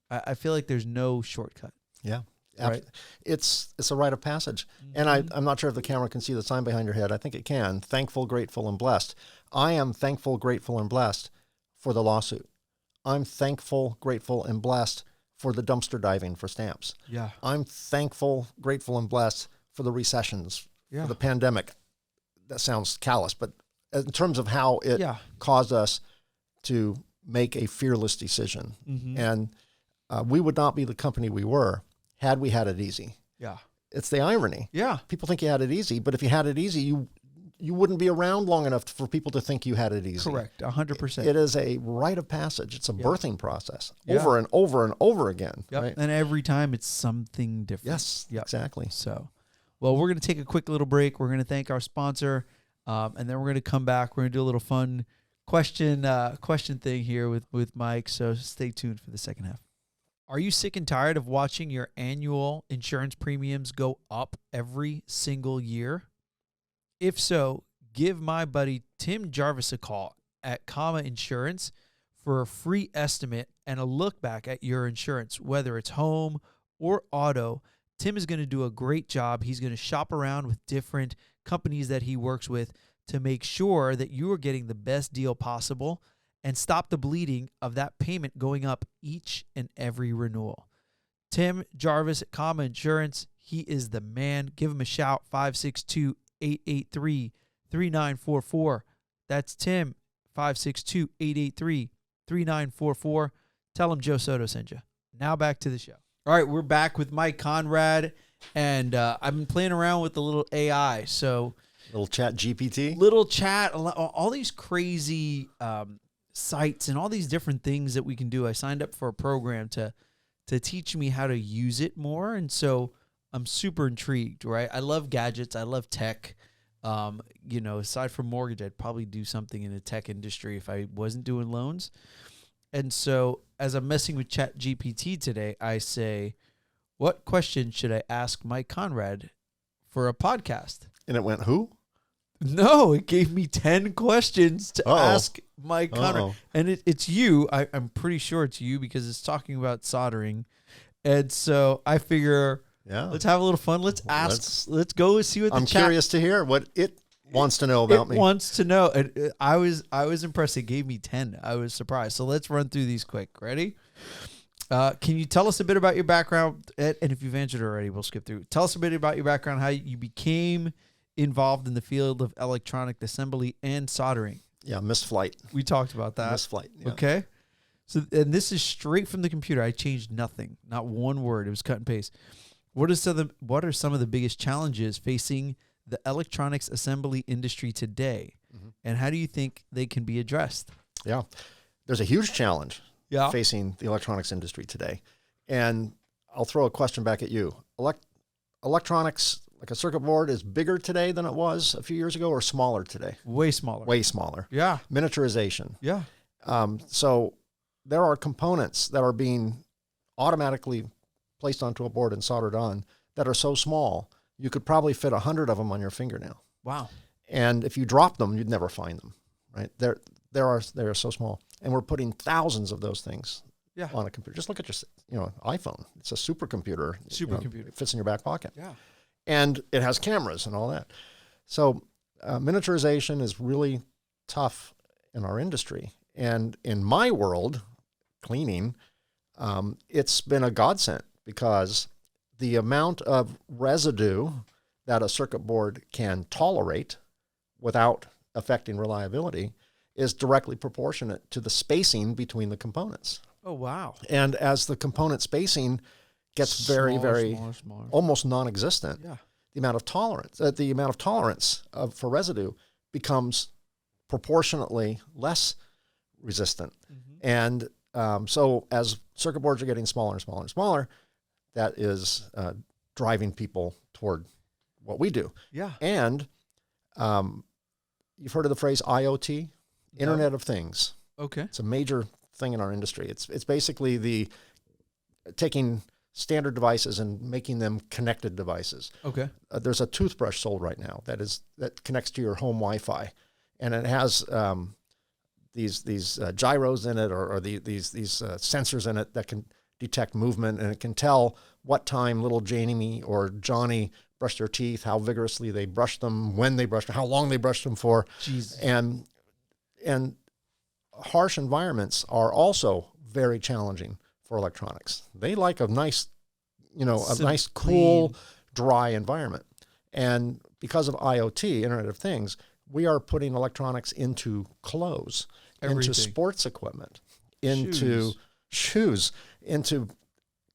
[SPEAKER 1] I feel like there's no shortcut.
[SPEAKER 2] Yeah.
[SPEAKER 1] Right.
[SPEAKER 2] It's a rite of passage.
[SPEAKER 1] Mm-hmm.
[SPEAKER 2] And I'm not sure if the camera can see the sign behind your head. I think it can. Thankful, grateful, and blessed. I am thankful, grateful, and blessed for the lawsuit. I'm thankful, grateful, and blessed for the dumpster diving for stamps.
[SPEAKER 1] Yeah.
[SPEAKER 2] I'm thankful, grateful, and blessed for the recessions,
[SPEAKER 1] Yeah.
[SPEAKER 2] for the pandemic. That sounds callous, but in terms of how it caused us to make a fearless decision.
[SPEAKER 1] Mm-hmm.
[SPEAKER 2] And we would not be the company we were had we had it easy.
[SPEAKER 1] Yeah.
[SPEAKER 2] It's the irony.
[SPEAKER 1] Yeah.
[SPEAKER 2] People think you had it easy, but if you had it easy, you wouldn't be around long enough for people to think you had it easy.
[SPEAKER 1] Correct. 100%.
[SPEAKER 2] It is a rite of passage. It's a birthing process
[SPEAKER 1] Yeah.
[SPEAKER 2] over and over and over again.
[SPEAKER 1] Yep.
[SPEAKER 2] Right?
[SPEAKER 1] And every time it's something different.
[SPEAKER 2] Yes,
[SPEAKER 1] Yep.
[SPEAKER 2] exactly.
[SPEAKER 1] So, well, we're going to take a quick little break. We're going to thank our sponsor. And then we're going to come back. We're going to do a little fun question thing here with Mike. So stay tuned for the second half. Are you sick and tired of watching your annual insurance premiums go up every single year? If so, give my buddy Tim Jarvis a call at Comma Insurance for a free estimate and a look back at your insurance, whether it's home or auto. Tim is going to do a great job. He's going to shop around with different companies that he works with to make sure that you are getting the best deal possible and stop the bleeding of that payment going up each and every renewal. Tim Jarvis at Comma Insurance, he is the man. Give him a shout, 562-883-3944. That's Tim, 562-883-3944. Tell him Joe Soto sent you. Now back to the show. All right, we're back with Mike Konrad, and I've been playing around with the little AI. So,
[SPEAKER 2] Little chat GPT.
[SPEAKER 1] little chat, all these crazy sites and all these different things that we can do. I signed up for a program to teach me how to use it more, and so I'm super intrigued. Right, I love gadgets. I love tech. Aside from mortgage, I'd probably do something in the tech industry if I wasn't doing loans. And so as I'm messing with ChatGPT today, I say, what question should I ask Mike Konrad for a podcast?
[SPEAKER 2] And it went, who?
[SPEAKER 1] No, it gave me 10 questions to ask Mike Konrad. And it's you. I'm pretty sure it's you because it's talking about soldering. And so I figure, let's have a little fun. Let's ask. Let's go and see what
[SPEAKER 2] I'm curious to hear what it wants to know about me.
[SPEAKER 1] It wants to know. And I was impressed. It gave me 10. I was surprised. So let's run through these quick. Ready? Can you tell us a bit about your background? And if you've answered already, we'll skip through. Tell us a bit about your background, how you became involved in the field of electronic assembly and soldering.
[SPEAKER 2] Yeah, missed flight.
[SPEAKER 1] We talked about that.
[SPEAKER 2] Missed flight. Yeah.
[SPEAKER 1] Okay. So, and this is straight from the computer. I changed nothing, not one word. It was cut and paste. What are some of the biggest challenges facing the electronics assembly industry today, and how do you think they can be addressed?
[SPEAKER 2] Yeah, there's a huge challenge facing the electronics industry today, and I'll throw a question back at you. Electronics, like a circuit board, is bigger today than it was a few years ago, or smaller today?
[SPEAKER 1] Way smaller.
[SPEAKER 2] Way smaller.
[SPEAKER 1] Yeah.
[SPEAKER 2] Miniaturization.
[SPEAKER 1] Yeah.
[SPEAKER 2] So there are components that are being automatically placed onto a board and soldered on that are so small, you could probably fit 100 of them on your fingernail.
[SPEAKER 1] Wow.
[SPEAKER 2] And if you drop them, you'd never find them, right? They're so small. And we're putting thousands of those things on a computer. Just look at your, iPhone. It's a supercomputer.
[SPEAKER 1] Supercomputer.
[SPEAKER 2] It fits in your back pocket.
[SPEAKER 1] Yeah.
[SPEAKER 2] And it has cameras and all that. So miniaturization is really tough in our industry. And in my world, cleaning, it's been a godsend, because the amount of residue that a circuit board can tolerate without affecting reliability is directly proportionate to the spacing between the components.
[SPEAKER 1] Oh, wow.
[SPEAKER 2] And as the component spacing gets very
[SPEAKER 1] smaller.
[SPEAKER 2] almost non-existent,
[SPEAKER 1] Yeah.
[SPEAKER 2] the amount of tolerance for residue becomes proportionately less resistant. And so as circuit boards are getting smaller and smaller and smaller, that is driving people toward what we do.
[SPEAKER 1] Yeah.
[SPEAKER 2] And you've heard of the phrase IoT, Internet of Things.
[SPEAKER 1] Okay.
[SPEAKER 2] It's a major thing in our industry. It's basically taking standard devices and making them connected devices.
[SPEAKER 1] Okay.
[SPEAKER 2] There's a toothbrush sold right now that connects to your home Wi-Fi, and it has these gyros in it, or these sensors in it that can detect movement, and it can tell what time little Jamie or Johnny brushed their teeth, how vigorously they brushed them, when they brushed them, how long they brushed them for.
[SPEAKER 1] Jesus.
[SPEAKER 2] And harsh environments are also very challenging for electronics. They like a nice, nice, cool, dry environment. And because of IoT, Internet of Things, we are putting electronics into clothes, into sports equipment, into shoes, into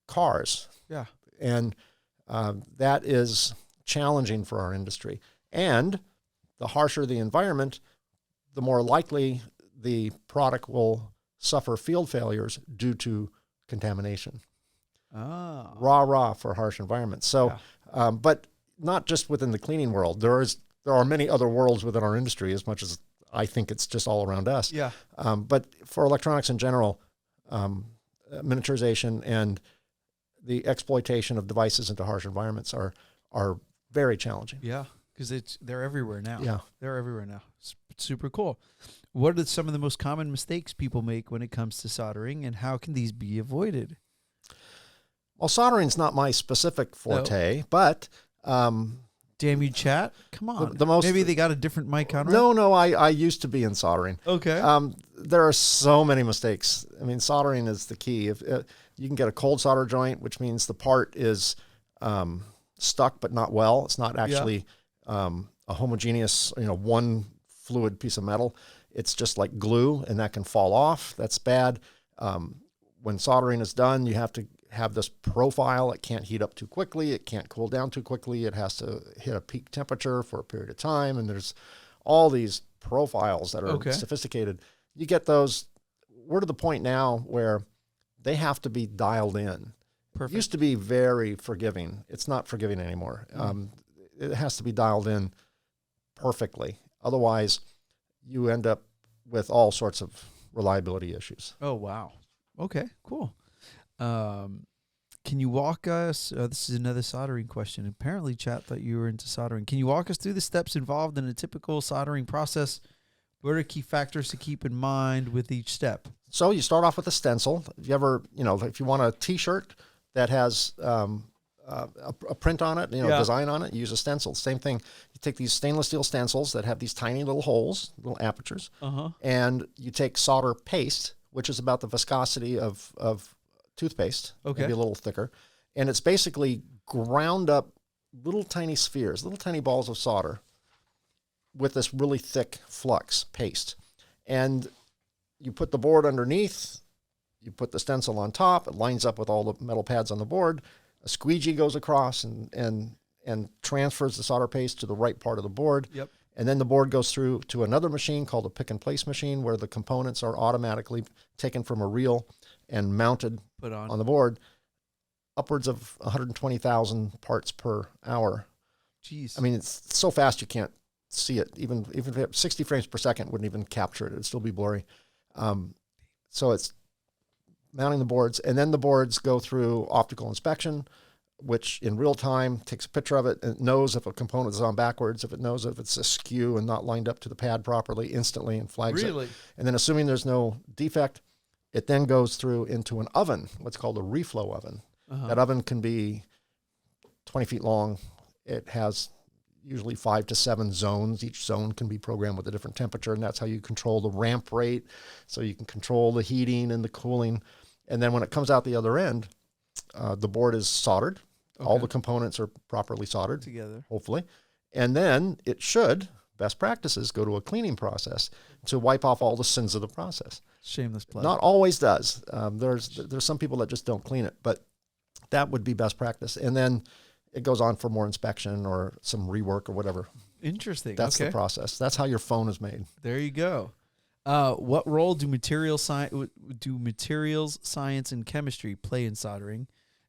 [SPEAKER 2] cars.
[SPEAKER 1] Yeah.
[SPEAKER 2] And that is challenging for our industry. And the harsher the environment, the more likely the product will suffer field failures due to contamination.
[SPEAKER 1] Ah.
[SPEAKER 2] Rah for harsh environments. So, but not just within the cleaning world. There are many other worlds within our industry, as much as I think it's just all around us.
[SPEAKER 1] Yeah.
[SPEAKER 2] But for electronics in general, miniaturization and the exploitation of devices into harsh environments are very challenging.
[SPEAKER 1] Yeah, because they're everywhere now.
[SPEAKER 2] Yeah.
[SPEAKER 1] They're everywhere now. It's super cool. What are some of the most common mistakes people make when it comes to soldering, and how can these be avoided?
[SPEAKER 2] Well, soldering's not my specific forte, but
[SPEAKER 1] damn you, chat! Come on.
[SPEAKER 2] The most,
[SPEAKER 1] maybe they got a different mic, Konrad?
[SPEAKER 2] No. I used to be in soldering.
[SPEAKER 1] Okay.
[SPEAKER 2] There are so many mistakes. I mean, soldering is the key. If you can get a cold solder joint, which means the part is stuck but not well. It's not actually a homogeneous, one fluid piece of metal. It's just like glue, and that can fall off. That's bad. When soldering is done, you have to have this profile. It can't heat up too quickly. It can't cool down too quickly. It has to hit a peak temperature for a period of time. And there's all these profiles that are sophisticated. You get those. We're to the point now where they have to be dialed in. Perfect. It used to be very forgiving. It's not forgiving anymore. It has to be dialed in perfectly. Otherwise, you end up with all sorts of reliability issues.
[SPEAKER 1] Oh, wow. Okay, cool. Can you walk us, this is another soldering question. Apparently, chat thought you were into soldering. Can you walk us through the steps involved in a typical soldering process? What are key factors to keep in mind with each step?
[SPEAKER 2] So you start off with a stencil. If you ever, if you want a T-shirt that has a print on it, design on it, you use a stencil. Same thing. You take these stainless steel stencils that have these tiny little holes, little apertures, and you take solder paste, which is about the viscosity of toothpaste, maybe a little thicker, and it's basically ground up little tiny spheres, little tiny balls of solder with this really thick flux paste. And you put the board underneath You put the stencil on top. It lines up with all the metal pads on the board. A squeegee goes across and transfers the solder paste to the right part of the board.
[SPEAKER 1] Yep.
[SPEAKER 2] And then the board goes through to another machine called a pick and place machine, where the components are automatically taken from a reel and mounted
[SPEAKER 1] Put on
[SPEAKER 2] the board. Upwards of 120,000 parts per hour.
[SPEAKER 1] Jeez.
[SPEAKER 2] I mean, it's so fast you can't see it. Even if it 60 frames per second wouldn't even capture it. It'd still be blurry. So it's mounting the boards, and then the boards go through optical inspection, which in real time takes a picture of it and knows if a component is on backwards, if it knows if it's askew and not lined up to the pad properly instantly, and flags it.
[SPEAKER 1] Really?
[SPEAKER 2] And then assuming there's no defect, it then goes through into an oven, what's called a reflow oven. That oven can be 20 feet long. It has usually 5 to 7 zones. Each zone can be programmed with a different temperature, and that's how you control the ramp rate. So you can control the heating and the cooling. And then when it comes out the other end, the board is soldered. Okay. All the components are properly soldered
[SPEAKER 1] together,
[SPEAKER 2] hopefully. And then it should, best practices, go to a cleaning process to wipe off all the sins of the process.
[SPEAKER 1] Shameless plug.
[SPEAKER 2] Not always does. There's some people that just don't clean it, but that would be best practice. And then it goes on for more inspection or some rework or whatever.
[SPEAKER 1] Interesting.
[SPEAKER 2] That's the process. That's how your phone is made.
[SPEAKER 1] There you go. What role do materials science and chemistry play in soldering,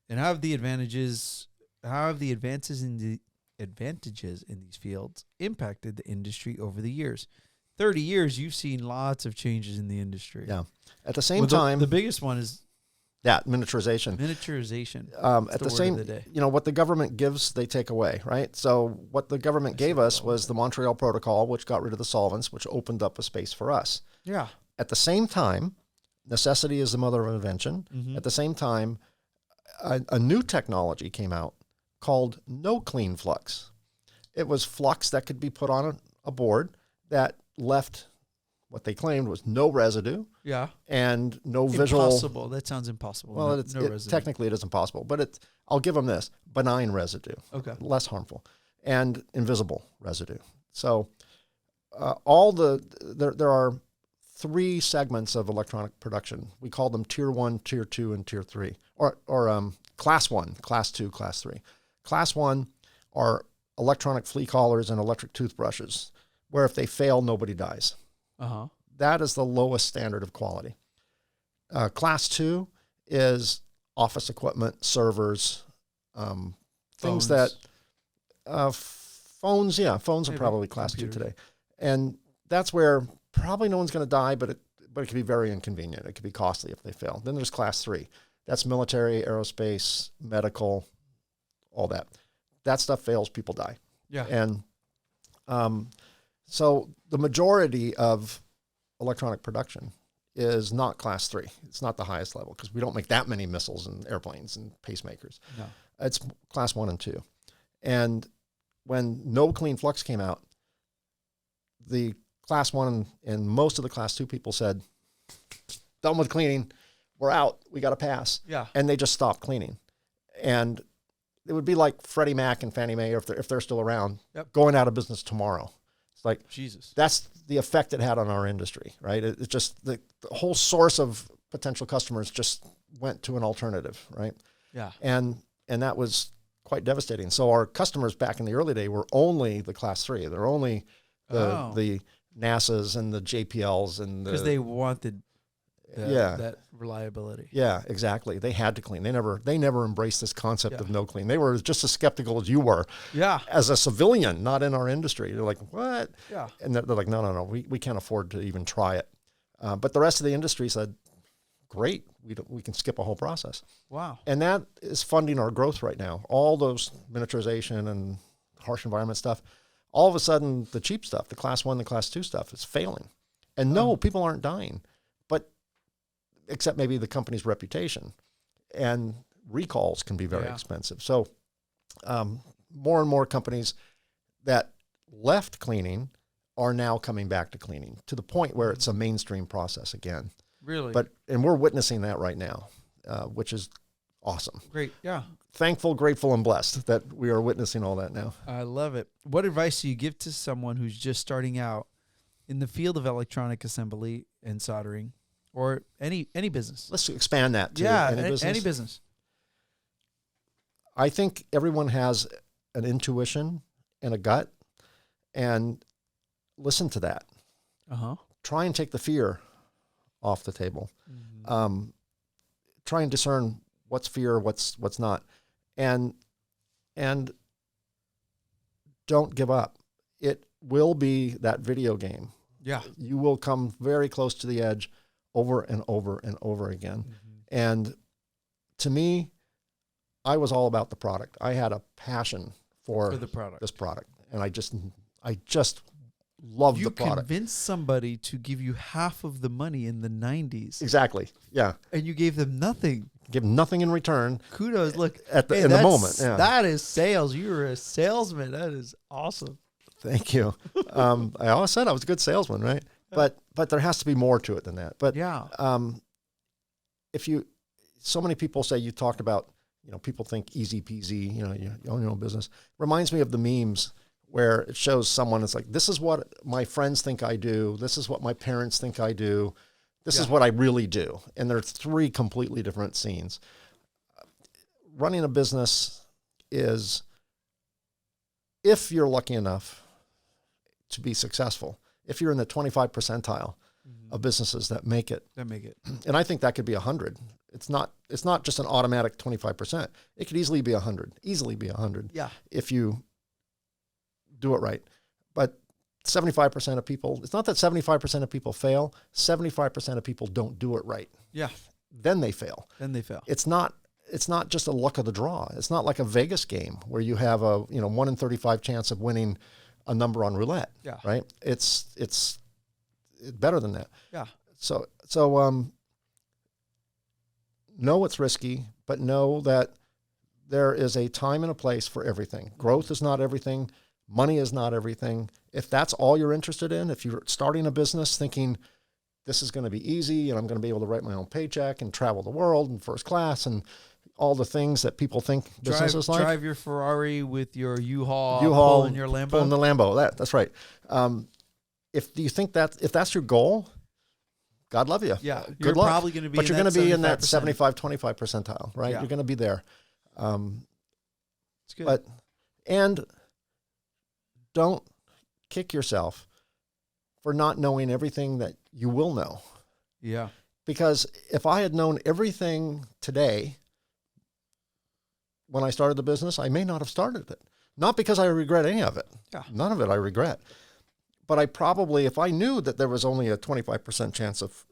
[SPEAKER 1] and how have the advantages in these fields impacted the industry over the years? 30 years, you've seen lots of changes in the industry.
[SPEAKER 2] Yeah. At the same time,
[SPEAKER 1] the biggest one is
[SPEAKER 2] miniaturization.
[SPEAKER 1] Miniaturization.
[SPEAKER 2] At the same, what the government gives, they take away, right? So what the government gave us was the Montreal Protocol, which got rid of the solvents, which opened up a space for us.
[SPEAKER 1] Yeah.
[SPEAKER 2] At the same time, necessity is the mother of invention.
[SPEAKER 1] Mm-hmm.
[SPEAKER 2] At the same time, a new technology came out called no clean flux. It was flux that could be put on a board that left what they claimed was no residue.
[SPEAKER 1] Yeah.
[SPEAKER 2] And no visual.
[SPEAKER 1] Impossible. That sounds impossible.
[SPEAKER 2] Well, technically it is impossible, but I'll give them this: benign residue.
[SPEAKER 1] Okay.
[SPEAKER 2] Less harmful, and invisible residue. So there are 3 segments of electronic production. We call them Tier 1, Tier 2, and Tier 3, or Class 1, Class 2, Class 3. Class 1 are electronic flea collars and electric toothbrushes, where if they fail, nobody dies.
[SPEAKER 1] Uh-huh.
[SPEAKER 2] That is the lowest standard of quality. Class 2 is office equipment, servers, things that phones. Yeah, phones are probably Class 2 today, and that's where probably no one's going to die, but it can be very inconvenient. It can be costly if they fail. Then there's Class 3. That's military, aerospace, medical, all that. That stuff fails, people die.
[SPEAKER 1] Yeah.
[SPEAKER 2] And so the majority of electronic production is not Class 3. It's not the highest level because we don't make that many missiles and airplanes and pacemakers.
[SPEAKER 1] No. It's
[SPEAKER 2] Class 1 and 2. And when no clean flux came out, the Class 1 and most of the Class 2 people said, done with cleaning, we're out, we got to pass.
[SPEAKER 1] Yeah.
[SPEAKER 2] And they just stopped cleaning. And it would be like Freddie Mac and Fannie Mae, if they're still around, going out of business tomorrow. It's like,
[SPEAKER 1] Jesus.
[SPEAKER 2] That's the effect it had on our industry, right? It just, the whole source of potential customers just went to an alternative, right?
[SPEAKER 1] Yeah.
[SPEAKER 2] And that was quite devastating. So our customers back in the early day were only the Class 3. They're only the NASA's and the JPLs and
[SPEAKER 1] because they wanted that reliability.
[SPEAKER 2] Yeah, exactly. They had to clean. They never embraced this concept of no clean. They were just as skeptical as you were.
[SPEAKER 1] Yeah.
[SPEAKER 2] As a civilian, not in our industry. They're like, what?
[SPEAKER 1] Yeah.
[SPEAKER 2] And they're like, no, we can't afford to even try it. But the rest of the industry said, great, we can skip a whole process.
[SPEAKER 1] Wow.
[SPEAKER 2] And that is funding our growth right now. All those miniaturization and harsh environment stuff, all of a sudden the cheap stuff, the Class 1, the Class 2 stuff is failing. And no, people aren't dying, but except maybe the company's reputation. And recalls can be very expensive. So more and more companies that left cleaning are now coming back to cleaning to the point where it's a mainstream process again.
[SPEAKER 1] Really?
[SPEAKER 2] And we're witnessing that right now, which is awesome.
[SPEAKER 1] Great. Yeah.
[SPEAKER 2] Thankful, grateful, and blessed that we are witnessing all that now.
[SPEAKER 1] I love it. What advice do you give to someone who's just starting out in the field of electronic assembly and soldering, or any business.
[SPEAKER 2] Let's expand that to
[SPEAKER 1] any business.
[SPEAKER 2] I think everyone has an intuition and a gut, and listen to that. Try and take the fear off the table. Try and discern what's fear, what's not, and don't give up. It will be that video game.
[SPEAKER 1] Yeah,
[SPEAKER 2] you will come very close to the edge over and over and over again. And to me, I was all about the product. I had a passion for
[SPEAKER 1] the product.
[SPEAKER 2] This product, and I just love the product.
[SPEAKER 1] You convinced somebody to give you half of the money in the 90s.
[SPEAKER 2] Exactly. Yeah.
[SPEAKER 1] And you gave them nothing.
[SPEAKER 2] Give nothing in return.
[SPEAKER 1] Kudos. Look,
[SPEAKER 2] in the moment. Yeah.
[SPEAKER 1] That is sales. You were a salesman. That is awesome.
[SPEAKER 2] Thank you. I always said I was a good salesman, right? But there has to be more to it than that. But
[SPEAKER 1] yeah.
[SPEAKER 2] So many people say, you talked about, people think easy peasy, you own your own business. Reminds me of the memes where it shows someone, it's like, this is what my friends think I do. This is what my parents think I do. This is what I really do. And there are 3 completely different scenes. Running a business is, if you're lucky enough to be successful, if you're in the 25 percentile of businesses that make it. And I think that could be 100. It's not just an automatic 25%. It could easily be 100.
[SPEAKER 1] Yeah.
[SPEAKER 2] If you do it right. But 75% of people, it's not that 75% of people fail, 75% of people don't do it right.
[SPEAKER 1] Yeah.
[SPEAKER 2] Then they fail. It's not just a luck of the draw. It's not like a Vegas game where you have a 1 in 35 chance of winning a number on roulette.
[SPEAKER 1] Yeah.
[SPEAKER 2] Right? It's better than that.
[SPEAKER 1] Yeah.
[SPEAKER 2] So know it's risky, but know that there is a time and a place for everything. Growth is not everything. Money is not everything. If that's all you're interested in, if you're starting a business thinking this is going to be easy and I'm going to be able to write my own paycheck and travel the world in first class and all the things that people think business is like.
[SPEAKER 1] Drive your Ferrari with your U-Haul and your Lambo.
[SPEAKER 2] Pulling the Lambo. That's right. If that's your goal, God love you.
[SPEAKER 1] Yeah.
[SPEAKER 2] Good luck.
[SPEAKER 1] Probably going to be
[SPEAKER 2] but you're
[SPEAKER 1] going to
[SPEAKER 2] be in that 75-25 percentile, right?
[SPEAKER 1] Yeah.
[SPEAKER 2] You're going to be there.
[SPEAKER 1] It's good.
[SPEAKER 2] And don't kick yourself for not knowing everything that you will know.
[SPEAKER 1] Yeah.
[SPEAKER 2] Because if I had known everything today when I started the business, I may not have started it. Not because I regret any of it.
[SPEAKER 1] Yeah.
[SPEAKER 2] None of it I regret. But I probably, if I knew that there was only a 25% chance of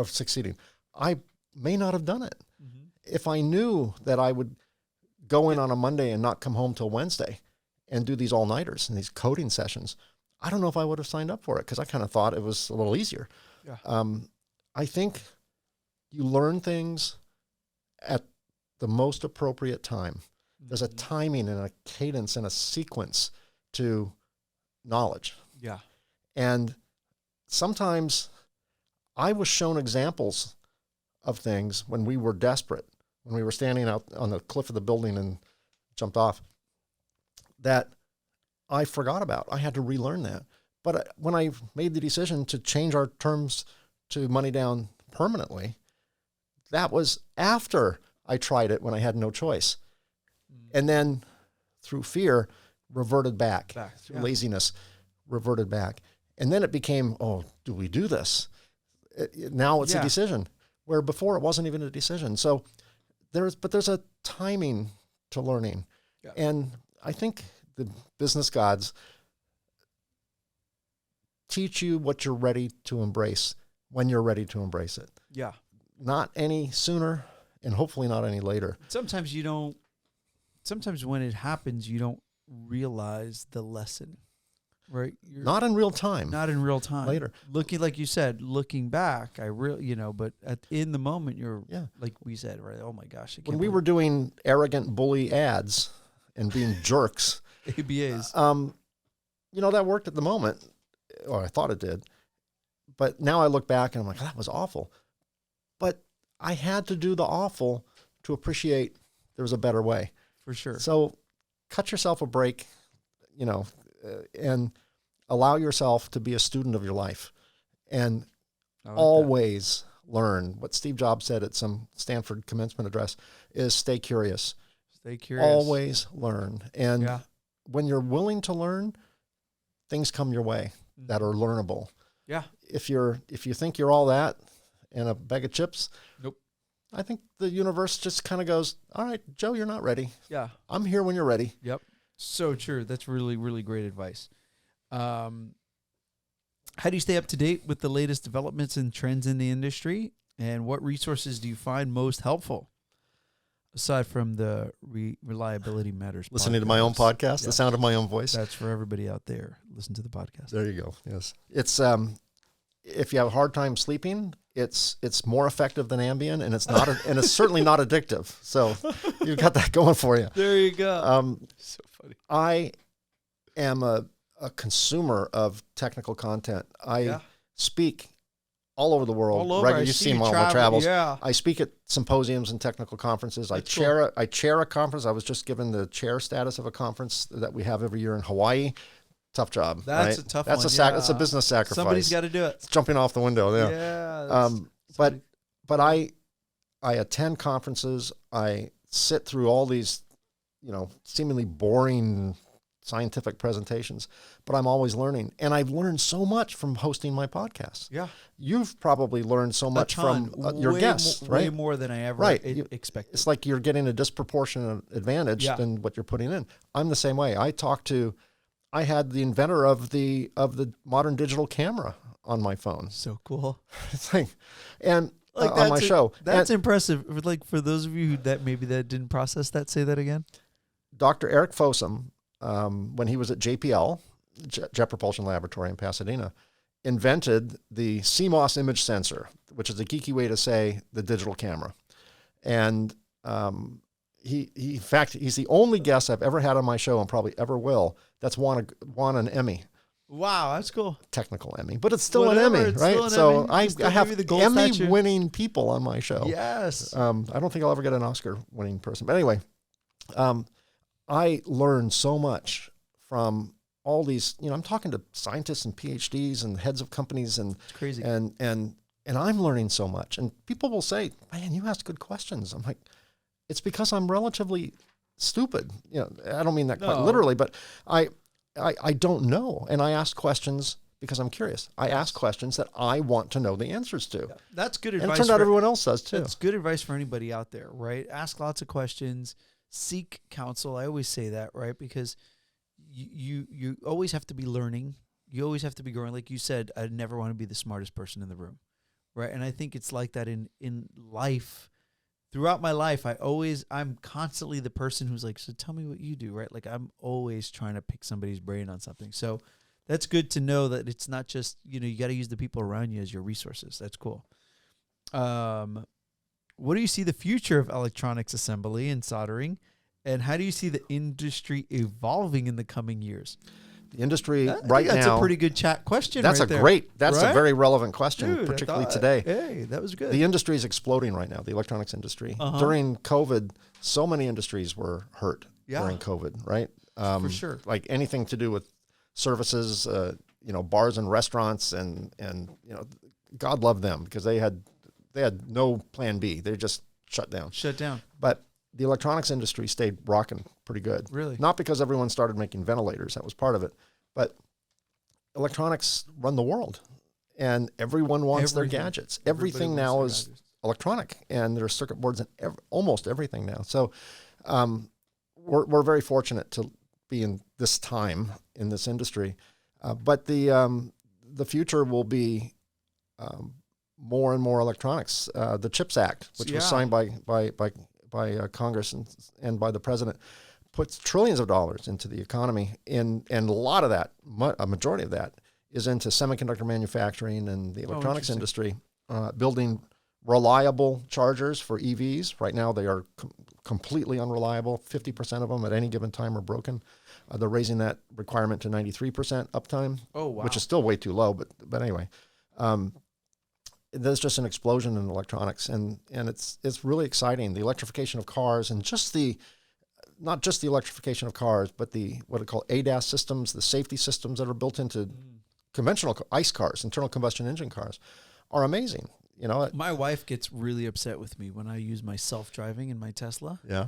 [SPEAKER 2] succeeding, I may not have done it. Mm-hmm. If I knew that I would go in on a Monday and not come home till Wednesday and do these all-nighters and these coding sessions, I don't know if I would have signed up for it because I kind of thought it was a little easier.
[SPEAKER 1] Yeah.
[SPEAKER 2] I think you learn things at the most appropriate time. Mm-hmm. There's a timing and a cadence and a sequence to knowledge.
[SPEAKER 1] Yeah.
[SPEAKER 2] And sometimes I was shown examples of things when we were desperate, when we were standing out on the cliff of the building and jumped off, that I forgot about. I had to relearn that. But when I made the decision to change our terms to money down permanently, that was after I tried it when I had no choice. And then through fear, reverted back. Through laziness, reverted back. And then it became, oh, do we do this? Now it's a decision, where before it wasn't even a decision. So there's a timing to learning. Yeah. And I think the business gods teach you what you're ready to embrace when you're ready to embrace it.
[SPEAKER 1] Yeah. Not
[SPEAKER 2] any sooner and hopefully not any later.
[SPEAKER 1] Sometimes when it happens, you don't realize the lesson, right?
[SPEAKER 2] Not in real time.
[SPEAKER 1] Later. Like you said, looking back, but in the moment, you're, like we said, right? Oh my gosh.
[SPEAKER 2] When we were doing arrogant bully ads and being jerks,
[SPEAKER 1] ABAs,
[SPEAKER 2] that worked at the moment, or I thought it did. But now I look back and I'm like, that was awful. But I had to do the awful to appreciate there was a better way.
[SPEAKER 1] For sure.
[SPEAKER 2] So cut yourself a break, and allow yourself to be a student of your life and
[SPEAKER 1] I like that.
[SPEAKER 2] Always learn. What Steve Jobs said at some Stanford commencement address is stay curious.
[SPEAKER 1] Stay curious.
[SPEAKER 2] Always learn. And
[SPEAKER 1] Yeah.
[SPEAKER 2] when you're willing to learn, things come your way that are learnable.
[SPEAKER 1] Yeah.
[SPEAKER 2] If you think you're all that and a bag of chips,
[SPEAKER 1] Nope.
[SPEAKER 2] I think the universe just kind of goes, all right, Joe, you're not ready.
[SPEAKER 1] Yeah.
[SPEAKER 2] I'm here when you're ready.
[SPEAKER 1] Yep. So true. That's really, really great advice. How do you stay up to date with the latest developments and trends in the industry? And what resources do you find most helpful? Aside from the Reliability Matters
[SPEAKER 2] Listening to my own podcast, the
[SPEAKER 1] Yes.
[SPEAKER 2] sound of my own voice.
[SPEAKER 1] That's for everybody out there. Listen to the podcast.
[SPEAKER 2] There you go. Yes. It's if you have a hard time sleeping, it's more effective than Ambien, and and it's certainly not addictive. So you've got that going for you.
[SPEAKER 1] There you go. So funny.
[SPEAKER 2] I am a consumer of technical content. I speak all over the world.
[SPEAKER 1] All over.
[SPEAKER 2] You've seen all my travels.
[SPEAKER 1] Yeah.
[SPEAKER 2] I speak at symposiums and technical conferences. I chair a conference. I was just given the chair status of a conference that we have every year in Hawaii. Tough job.
[SPEAKER 1] That's
[SPEAKER 2] right?
[SPEAKER 1] a tough
[SPEAKER 2] That's
[SPEAKER 1] one.
[SPEAKER 2] That's a business sacrifice.
[SPEAKER 1] Somebody's got to do it.
[SPEAKER 2] It's jumping off the window. Yeah.
[SPEAKER 1] Yeah.
[SPEAKER 2] But I attend conferences. I sit through all these, seemingly boring scientific presentations, but I'm always learning. And I've learned so much from hosting my podcasts.
[SPEAKER 1] Yeah.
[SPEAKER 2] You've probably learned so much from your guests, right?
[SPEAKER 1] Way more than I ever expected.
[SPEAKER 2] It's like you're getting a disproportionate advantage than what you're putting in. I'm the same way. I had the inventor of the modern digital camera on my phone.
[SPEAKER 1] So cool.
[SPEAKER 2] And on my show.
[SPEAKER 1] That's impressive. Like, for those of you that didn't process that, say that again.
[SPEAKER 2] Dr. Eric Fossum, when he was at JPL, Jet Propulsion Laboratory in Pasadena, invented the CMOS image sensor, which is a geeky way to say the digital camera. And in fact, he's the only guest I've ever had on my show, and probably ever will, that's won an Emmy.
[SPEAKER 1] Wow, that's cool.
[SPEAKER 2] Technical Emmy, but it's still an Emmy, right? So I have Emmy-winning people on my show.
[SPEAKER 1] Yes.
[SPEAKER 2] I don't think I'll ever get an Oscar-winning person. But anyway, I learned so much from all these, I'm talking to scientists and PhDs and heads of companies, and
[SPEAKER 1] it's crazy.
[SPEAKER 2] And I'm learning so much. And people will say, man, you ask good questions. I'm like, it's because I'm relatively stupid. I don't mean that quite literally, but I don't know. And I ask questions because I'm curious. I ask questions that I want to know the answers to.
[SPEAKER 1] Yeah, that's good advice.
[SPEAKER 2] And it turns out everyone else does too.
[SPEAKER 1] That's good advice for anybody out there, right? Ask lots of questions, seek counsel. I always say that, right? Because you always have to be learning. You always have to be growing. Like you said, I never want to be the smartest person in the room, right? And I think it's like that in life. Throughout my life, I'm constantly the person who's like, so tell me what you do, right? Like, I'm always trying to pick somebody's brain on something. So that's good to know that it's not just, you got to use the people around you as your resources. That's cool. What do you see the future of electronics assembly and soldering? And how do you see the industry evolving in the coming years?
[SPEAKER 2] The industry
[SPEAKER 1] that's
[SPEAKER 2] now.
[SPEAKER 1] That's a pretty good chat question.
[SPEAKER 2] That's
[SPEAKER 1] right
[SPEAKER 2] a
[SPEAKER 1] there.
[SPEAKER 2] great. That's
[SPEAKER 1] right?
[SPEAKER 2] a very relevant question,
[SPEAKER 1] Dude,
[SPEAKER 2] particularly today.
[SPEAKER 1] Hey, that was good.
[SPEAKER 2] The industry is exploding right now. The electronics industry. During COVID, so many industries were hurt during COVID. Right.
[SPEAKER 1] For sure.
[SPEAKER 2] Like anything to do with services, bars and restaurants, and God love them because they had no plan B. They just shut down. But the electronics industry stayed rocking pretty good.
[SPEAKER 1] Really?
[SPEAKER 2] Not because everyone started making ventilators. That was part of it. But electronics run the world. And everyone wants their gadgets. Everything now is electronic. And there are circuit boards in almost everything now. So we're very fortunate to be in this time in this industry. But the future will be more and more electronics. The CHIPS Act, which was signed by Congress and by the president, puts trillions of dollars into the economy, and a lot of that, a majority of that, is into semiconductor manufacturing and the electronics industry, building reliable chargers for EVs. Right now, they are completely unreliable. 50% of them at any given time are broken. They're raising that requirement to 93% uptime, which is still way too low. But anyway, there's just an explosion in electronics, and it's really exciting. The electrification of cars, and not just the electrification of cars, but what I call ADAS systems, the safety systems that are built into conventional ICE cars, internal combustion engine cars, are amazing. You know,
[SPEAKER 1] My wife gets really upset with me when I use my self-driving in my Tesla.
[SPEAKER 2] yeah.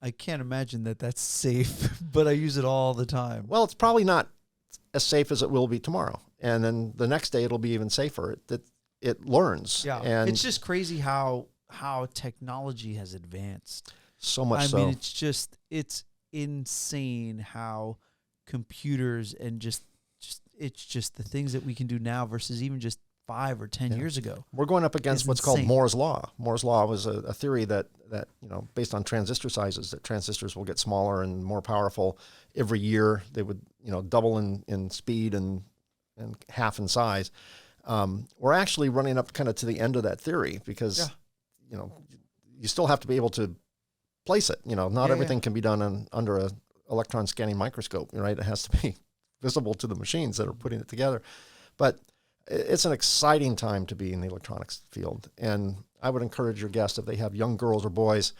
[SPEAKER 1] I can't imagine that that's safe, but I use it all the time.
[SPEAKER 2] Well, it's probably not as safe as it will be tomorrow. And then the next day it'll be even safer. It learns.
[SPEAKER 1] Yeah.
[SPEAKER 2] And
[SPEAKER 1] It's just crazy how technology has advanced.
[SPEAKER 2] so much
[SPEAKER 1] I
[SPEAKER 2] so.
[SPEAKER 1] mean, it's insane how computers and it's just the things that we can do now versus even just 5 or 10 years ago.
[SPEAKER 2] We're going up against
[SPEAKER 1] It's
[SPEAKER 2] what's called
[SPEAKER 1] insane.
[SPEAKER 2] Moore's Law. Moore's Law was a theory that, based on transistor sizes, that transistors will get smaller and more powerful every year. They would, double in speed and half in size. We're actually running up kind of to the end of that theory because, you still have to be able to place it. Not everything can be done under a electron scanning microscope, right? It has to be visible to the machines that are putting it together. But it's an exciting time to be in the electronics field. And I would encourage your guests, if they have young girls or boys,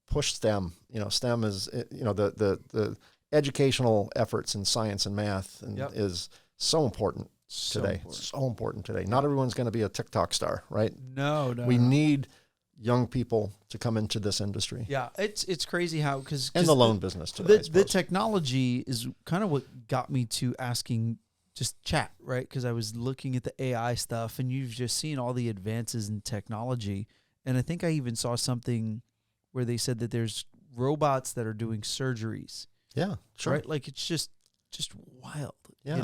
[SPEAKER 2] push STEM. STEM is, the educational efforts in science and math is so important today. So important today. Not everyone's going to be a TikTok star, right?
[SPEAKER 1] No.
[SPEAKER 2] We need young people to come into this industry.
[SPEAKER 1] Yeah, it's crazy how because
[SPEAKER 2] And the loan business too.
[SPEAKER 1] The technology is kind of what got me to asking just chat, right? Because I was looking at the AI stuff, and you've just seen all the advances in technology. And I think I even saw something where they said that there's robots that are doing surgeries.
[SPEAKER 2] Yeah, sure.
[SPEAKER 1] Right? Like it's just wild.
[SPEAKER 2] Yeah.
[SPEAKER 1] And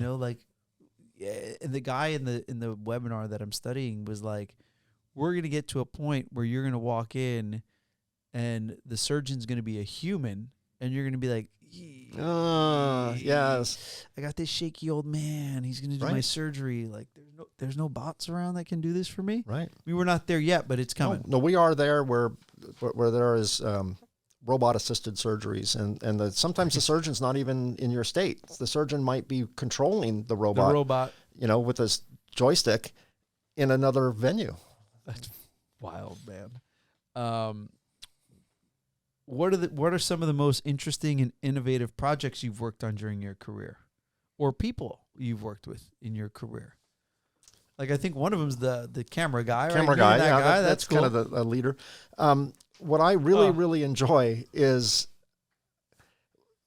[SPEAKER 1] the guy in the webinar that I'm studying was like, we're going to get to a point where you're going to walk in and the surgeon's going to be a human and you're going to be like,
[SPEAKER 2] yes.
[SPEAKER 1] I got this shaky old man. He's going to do my surgery. Like there's no bots around that can do this for me.
[SPEAKER 2] Right.
[SPEAKER 1] I mean, we're not there yet, but it's coming.
[SPEAKER 2] No, we are there where there is robot assisted surgeries and sometimes the surgeon's not even in your state. The surgeon might be controlling the robot. With this joystick in another venue.
[SPEAKER 1] That's wild, man. What are some of the most interesting and innovative projects you've worked on during your career, or people you've worked with in your career? Like I think one of them's the camera guy.
[SPEAKER 2] Camera
[SPEAKER 1] right?
[SPEAKER 2] guy,
[SPEAKER 1] That's cool.
[SPEAKER 2] kind of the leader. What I really enjoy is,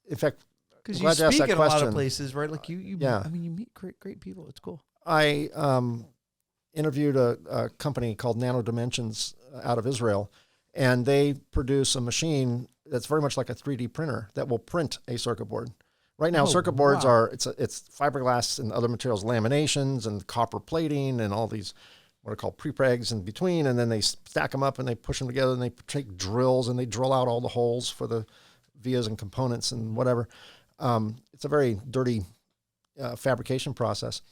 [SPEAKER 2] in fact,
[SPEAKER 1] because
[SPEAKER 2] you
[SPEAKER 1] speak at a lot of places, right? Like you I mean, you meet great people. It's cool.
[SPEAKER 2] I interviewed a company called Nano Dimensions out of Israel, and they produce a machine that's very much like a 3D printer that will print a circuit board. Right now, circuit boards are it's fiberglass and other materials, laminations and copper plating and all these what are called prepregs in between, and then they stack them up and they push them together and they take drills and they drill out all the holes for the vias and components and whatever. It's a very dirty fabrication process.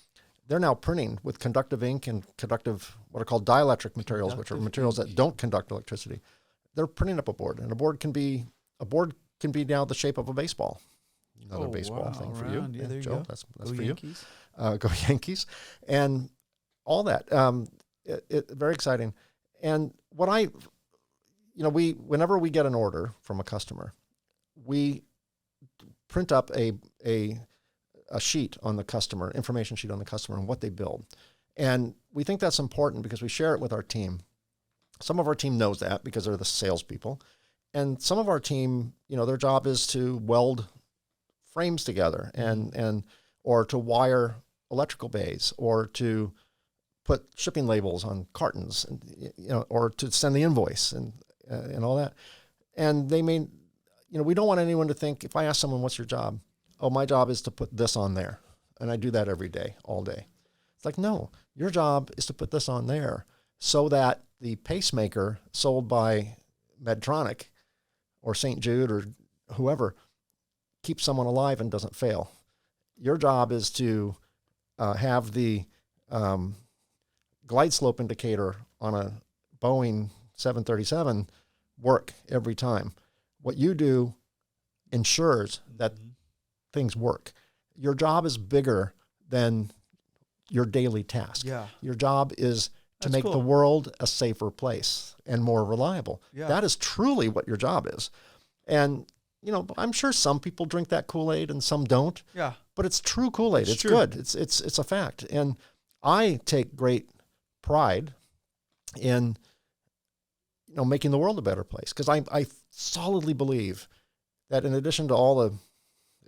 [SPEAKER 2] They're now printing with conductive ink and conductive, what are called dielectric materials, which are materials that don't conduct electricity. They're printing up a board, and a board can be now the shape of a baseball. Another baseball thing for you,
[SPEAKER 1] there you
[SPEAKER 2] Joe.
[SPEAKER 1] go.
[SPEAKER 2] That's
[SPEAKER 1] Go
[SPEAKER 2] for
[SPEAKER 1] Yankees.
[SPEAKER 2] you. Go Yankees, and all that. Very exciting. And what whenever we get an order from a customer, we print up a sheet on the customer, information sheet on the customer and what they build. And we think that's important because we share it with our team. Some of our team knows that because they're the salespeople. And some of our team, their job is to weld frames together or to wire electrical bays or to put shipping labels on cartons and, or to send the invoice and all that. And they may, we don't want anyone to think, if I ask someone, what's your job? Oh, my job is to put this on there. And I do that every day, all day. It's like, no, your job is to put this on there so that the pacemaker sold by Medtronic or St. Jude or whoever keeps someone alive and doesn't fail. Your job is to have the glide slope indicator on a Boeing 737 work every time. What you do ensures that things work. Your job is bigger than your daily task.
[SPEAKER 1] Yeah.
[SPEAKER 2] Your job is to make the world a safer place and more reliable. Yeah. That is truly what your job is. And, I'm sure some people drink that Kool-Aid and some don't.
[SPEAKER 1] Yeah.
[SPEAKER 2] But it's true Kool-Aid. It's good. It's a fact. And I take great pride in, making the world a better place, because I solidly believe that in addition to all the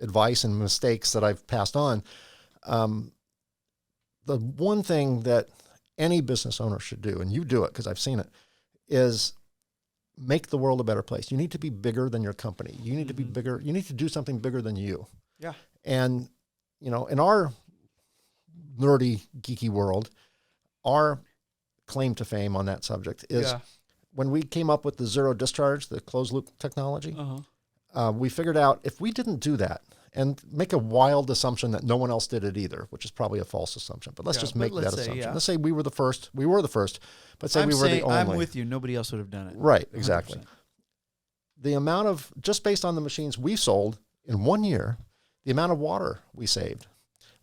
[SPEAKER 2] advice and mistakes that I've passed on, the one thing that any business owner should do, and you do it because I've seen it, is make the world a better place. You need to be bigger than your company. You need to be bigger. You need to do something bigger than you.
[SPEAKER 1] Yeah.
[SPEAKER 2] And, in our nerdy, geeky world, our claim to fame on that subject is when we came up with the zero discharge, the closed loop technology, we figured out if we didn't do that and make a wild assumption that no one else did it either, which is probably a false assumption, but let's just make that assumption. Let's say we were the first, but say we were the only.
[SPEAKER 1] I'm with you. Nobody else would have done it.
[SPEAKER 2] Right, exactly. 100%. The amount of, just based on the machines we sold in 1 year, the amount of water we saved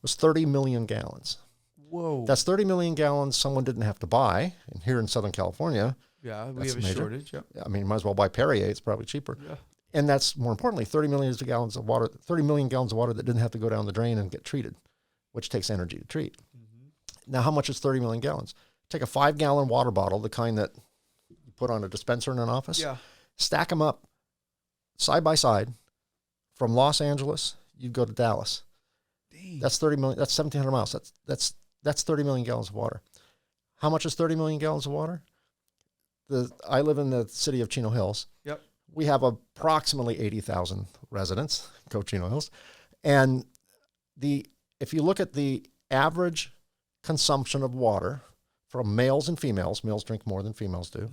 [SPEAKER 2] was 30 million gallons.
[SPEAKER 1] Whoa.
[SPEAKER 2] That's 30 million gallons someone didn't have to buy. And here in Southern California,
[SPEAKER 1] yeah, we have a shortage. Yeah.
[SPEAKER 2] I mean, you might as well buy Perrier. It's probably cheaper. Yeah. And that's, more importantly, 30 million gallons of water that didn't have to go down the drain and get treated, which takes energy to treat. Now, how much is 30 million gallons? Take a 5-gallon water bottle, the kind that you put on a dispenser in an office, stack them up side by side from Los Angeles, you'd go to Dallas. Dang. That's 30 million, that's 1,700 miles. That's 30 million gallons of water. How much is 30 million gallons of water? I live in the city of Chino Hills.
[SPEAKER 1] Yep.
[SPEAKER 2] We have approximately 80,000 residents, go Chino Hills. And if you look at the average consumption of water from males and females drink more than females do.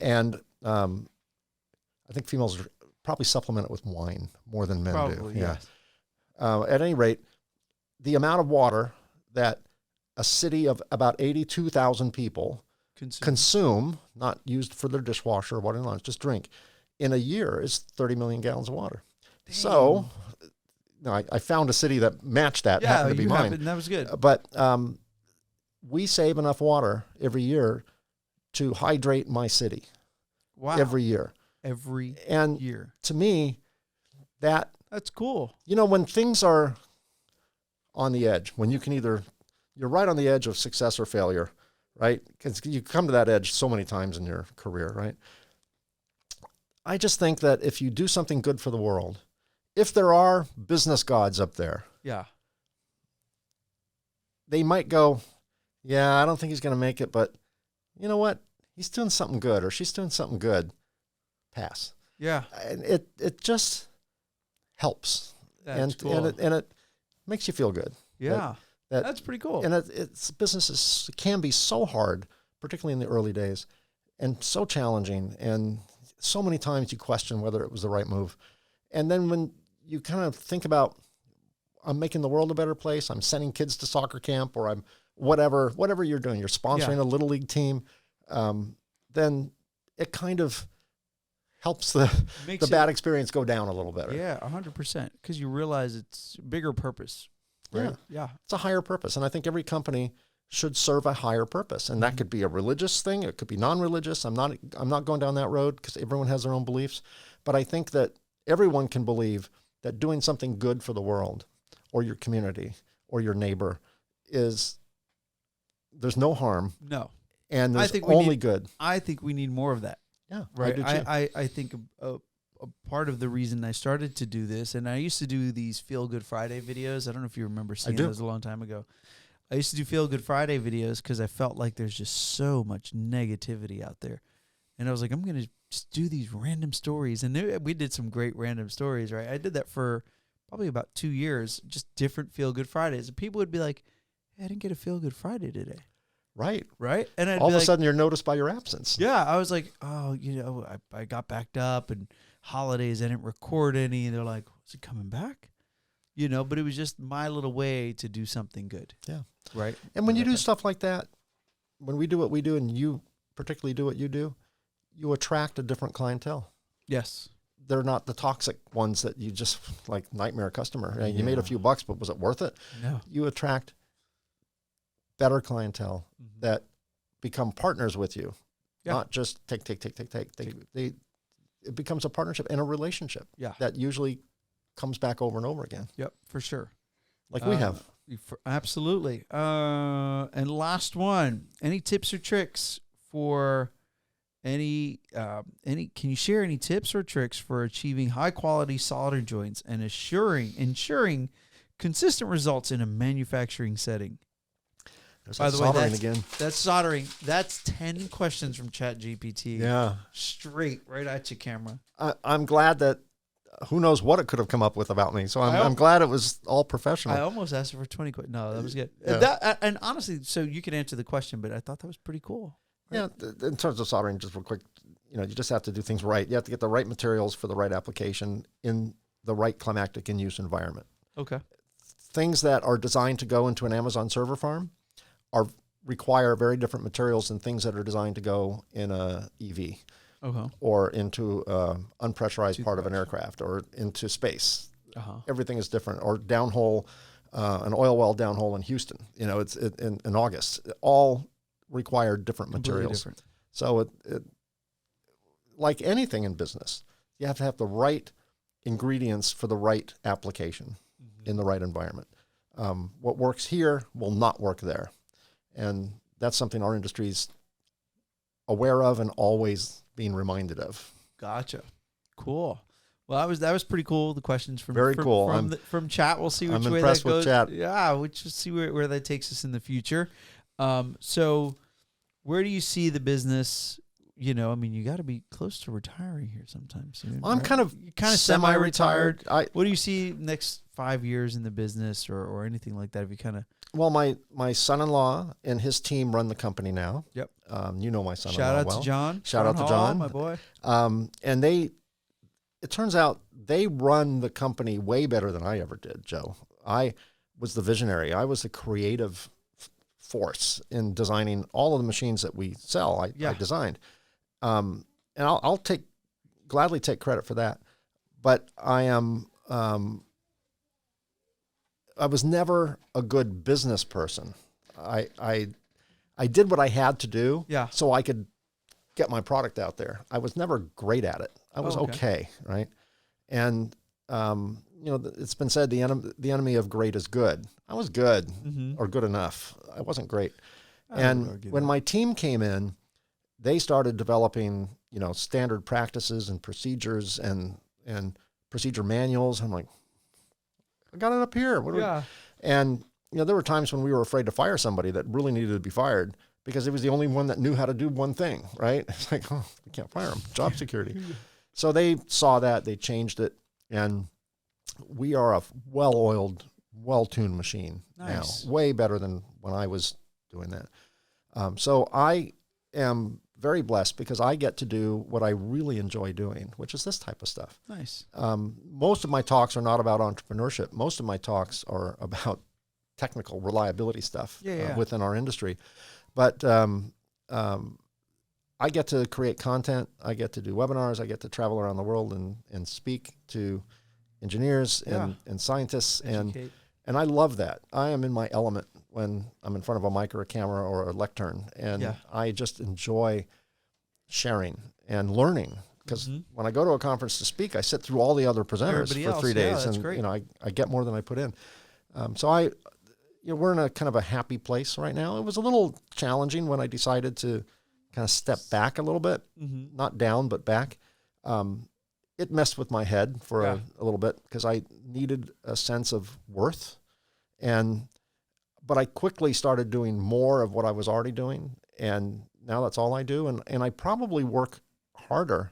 [SPEAKER 2] And I think females probably supplement it with wine more than men do.
[SPEAKER 1] Yes.
[SPEAKER 2] At any rate, the amount of water that a city of about 82,000 people consume, not used for their dishwasher or water and lunch, just drink, in a year is 30 million gallons of water. Dang. So, I found a city that matched that.
[SPEAKER 1] Yeah,
[SPEAKER 2] happened to be mine.
[SPEAKER 1] That was good.
[SPEAKER 2] But we save enough water every year to hydrate my city.
[SPEAKER 1] Wow.
[SPEAKER 2] Every year.
[SPEAKER 1] Every year.
[SPEAKER 2] To me,
[SPEAKER 1] that's cool.
[SPEAKER 2] When things are on the edge, when you're right on the edge of success or failure, right? Because you come to that edge so many times in your career, right? I just think that if you do something good for the world, if there are business gods up there, they might go, I don't think he's going to make it, but you know what? He's doing something good, or she's doing something good. Pass.
[SPEAKER 1] Yeah.
[SPEAKER 2] And it just helps.
[SPEAKER 1] That's cool.
[SPEAKER 2] And it makes you feel good.
[SPEAKER 1] Yeah. That's pretty cool.
[SPEAKER 2] And business can be so hard, particularly in the early days, and so challenging. And so many times you question whether it was the right move. And then when you kind of think about, I'm making the world a better place, I'm sending kids to soccer camp, or I'm whatever you're doing, you're sponsoring a little league team, then it kind of helps the bad experience go down a little better.
[SPEAKER 1] Yeah, 100%. Because you realize it's a bigger purpose. Right? Yeah.
[SPEAKER 2] It's a higher purpose. And I think every company should serve a higher purpose. And that could be a religious thing. It could be non-religious. I'm not going down that road because everyone has their own beliefs. But I think that everyone can believe that doing something good for the world or your community or your neighbor there's no harm.
[SPEAKER 1] No.
[SPEAKER 2] And there's only good.
[SPEAKER 1] I think we need more of that.
[SPEAKER 2] Yeah.
[SPEAKER 1] Right. I think a part of the reason I started to do this, and I used to do these Feel Good Friday videos. I don't know if you remember seeing those a long time ago. I used to do Feel Good Friday videos because I felt like there's just so much negativity out there. And I was like, I'm going to just do these random stories. And we did some great random stories, right? I did that for probably about 2 years, just different Feel Good Fridays. And people would be like, hey, I didn't get a Feel Good Friday today.
[SPEAKER 2] Right.
[SPEAKER 1] Right. And
[SPEAKER 2] all of a sudden you're noticed by your absence.
[SPEAKER 1] Yeah. I was like, oh, I got backed up, and holidays, I didn't record any. And they're like, is it coming back? But it was just my little way to do something good.
[SPEAKER 2] Yeah.
[SPEAKER 1] Right.
[SPEAKER 2] And when you do stuff like that, when we do what we do and you particularly do what you do, you attract a different clientele.
[SPEAKER 1] Yes.
[SPEAKER 2] They're not the toxic ones that you just like nightmare customer. You made a few bucks, but was it worth it?
[SPEAKER 1] No.
[SPEAKER 2] You attract better clientele that become partners with you, not just take. It becomes a partnership and a relationship that usually comes back over and over again.
[SPEAKER 1] Yep, for sure.
[SPEAKER 2] Like we have.
[SPEAKER 1] Absolutely. And last one, any tips or tricks for can you share any tips or tricks for achieving high quality solder joints and ensuring consistent results in a manufacturing setting?
[SPEAKER 2] There's
[SPEAKER 1] By
[SPEAKER 2] that
[SPEAKER 1] the way,
[SPEAKER 2] soldering again.
[SPEAKER 1] that's soldering. That's 10 questions from ChatGPT.
[SPEAKER 2] Yeah.
[SPEAKER 1] Straight right at your camera.
[SPEAKER 2] I'm glad that who knows what it could have come up with about me. So I'm glad it was all professional.
[SPEAKER 1] I almost asked for 20 questions. No, that was good.
[SPEAKER 2] Yeah.
[SPEAKER 1] And honestly, so you can answer the question, but I thought that was pretty cool.
[SPEAKER 2] Right? Yeah. In terms of soldering, just real quick, you just have to do things right. You have to get the right materials for the right application in the right climactic and use environment.
[SPEAKER 1] Okay.
[SPEAKER 2] Things that are designed to go into an Amazon server farm require very different materials than things that are designed to go in a EV or into unpressurized part of an aircraft or into space. Everything is different. Or downhole, an oil well downhole in Houston. It's in August. It all require different materials. Different. So it like anything in business, you have to have the right ingredients for the right application in the right environment. What works here will not work there. And that's something our industry's aware of and always being reminded of.
[SPEAKER 1] Gotcha. Cool. Well, that was pretty cool. The questions from from chat. We'll see which way that goes. With chat. Yeah, we'll just see where that takes us in the future. So where do you see the business? You got to be close to retiring here sometime soon.
[SPEAKER 2] I'm kind of
[SPEAKER 1] semi-retired. What do you see next 5 years in the business or anything like that? If you kind of
[SPEAKER 2] Well, my son-in-law and his team run the company now.
[SPEAKER 1] Yep.
[SPEAKER 2] My son-in-law
[SPEAKER 1] Shout out to John.
[SPEAKER 2] Shout out to John,
[SPEAKER 1] my boy.
[SPEAKER 2] And it turns out they run the company way better than I ever did, Joe. I was the visionary. I was the creative force in designing all of the machines that we sell. I designed. And I'll gladly take credit for that. But I was never a good business person. I did what I had to do so I could get my product out there. I was never great at it. I was okay, right? And it's been said the enemy of great is good. I was good or good enough. I wasn't great. And when my team came in, they started developing standard practices and procedures and procedure manuals. I'm like, I got it up here. And there were times when we were afraid to fire somebody that really needed to be fired because he was the only one that knew how to do one thing, right? It's like, oh, we can't fire him. Job security. So they saw that, they changed it, and we are a well-oiled, well-tuned machine now, way better than when I was doing that. So I am very blessed because I get to do what I really enjoy doing, which is this type of stuff.
[SPEAKER 1] Nice.
[SPEAKER 2] Most of my talks are not about entrepreneurship. Most of my talks are about technical reliability stuff within our industry. But I get to create content. I get to do webinars. I get to travel around the world and speak to engineers and scientists. And I love that. I am in my element when I'm in front of a mic or a camera or a lectern. And I just enjoy sharing and learning. Because when I go to a conference to speak, I sit through all the other presenters for 3 days. And I get more than I put in. So we're in a kind of a happy place right now. It was a little challenging when I decided to kind of step back a little bit, not down, but back. It messed with my head for a little bit because I needed a sense of worth. But I quickly started doing more of what I was already doing. And now that's all I do. And I probably work harder.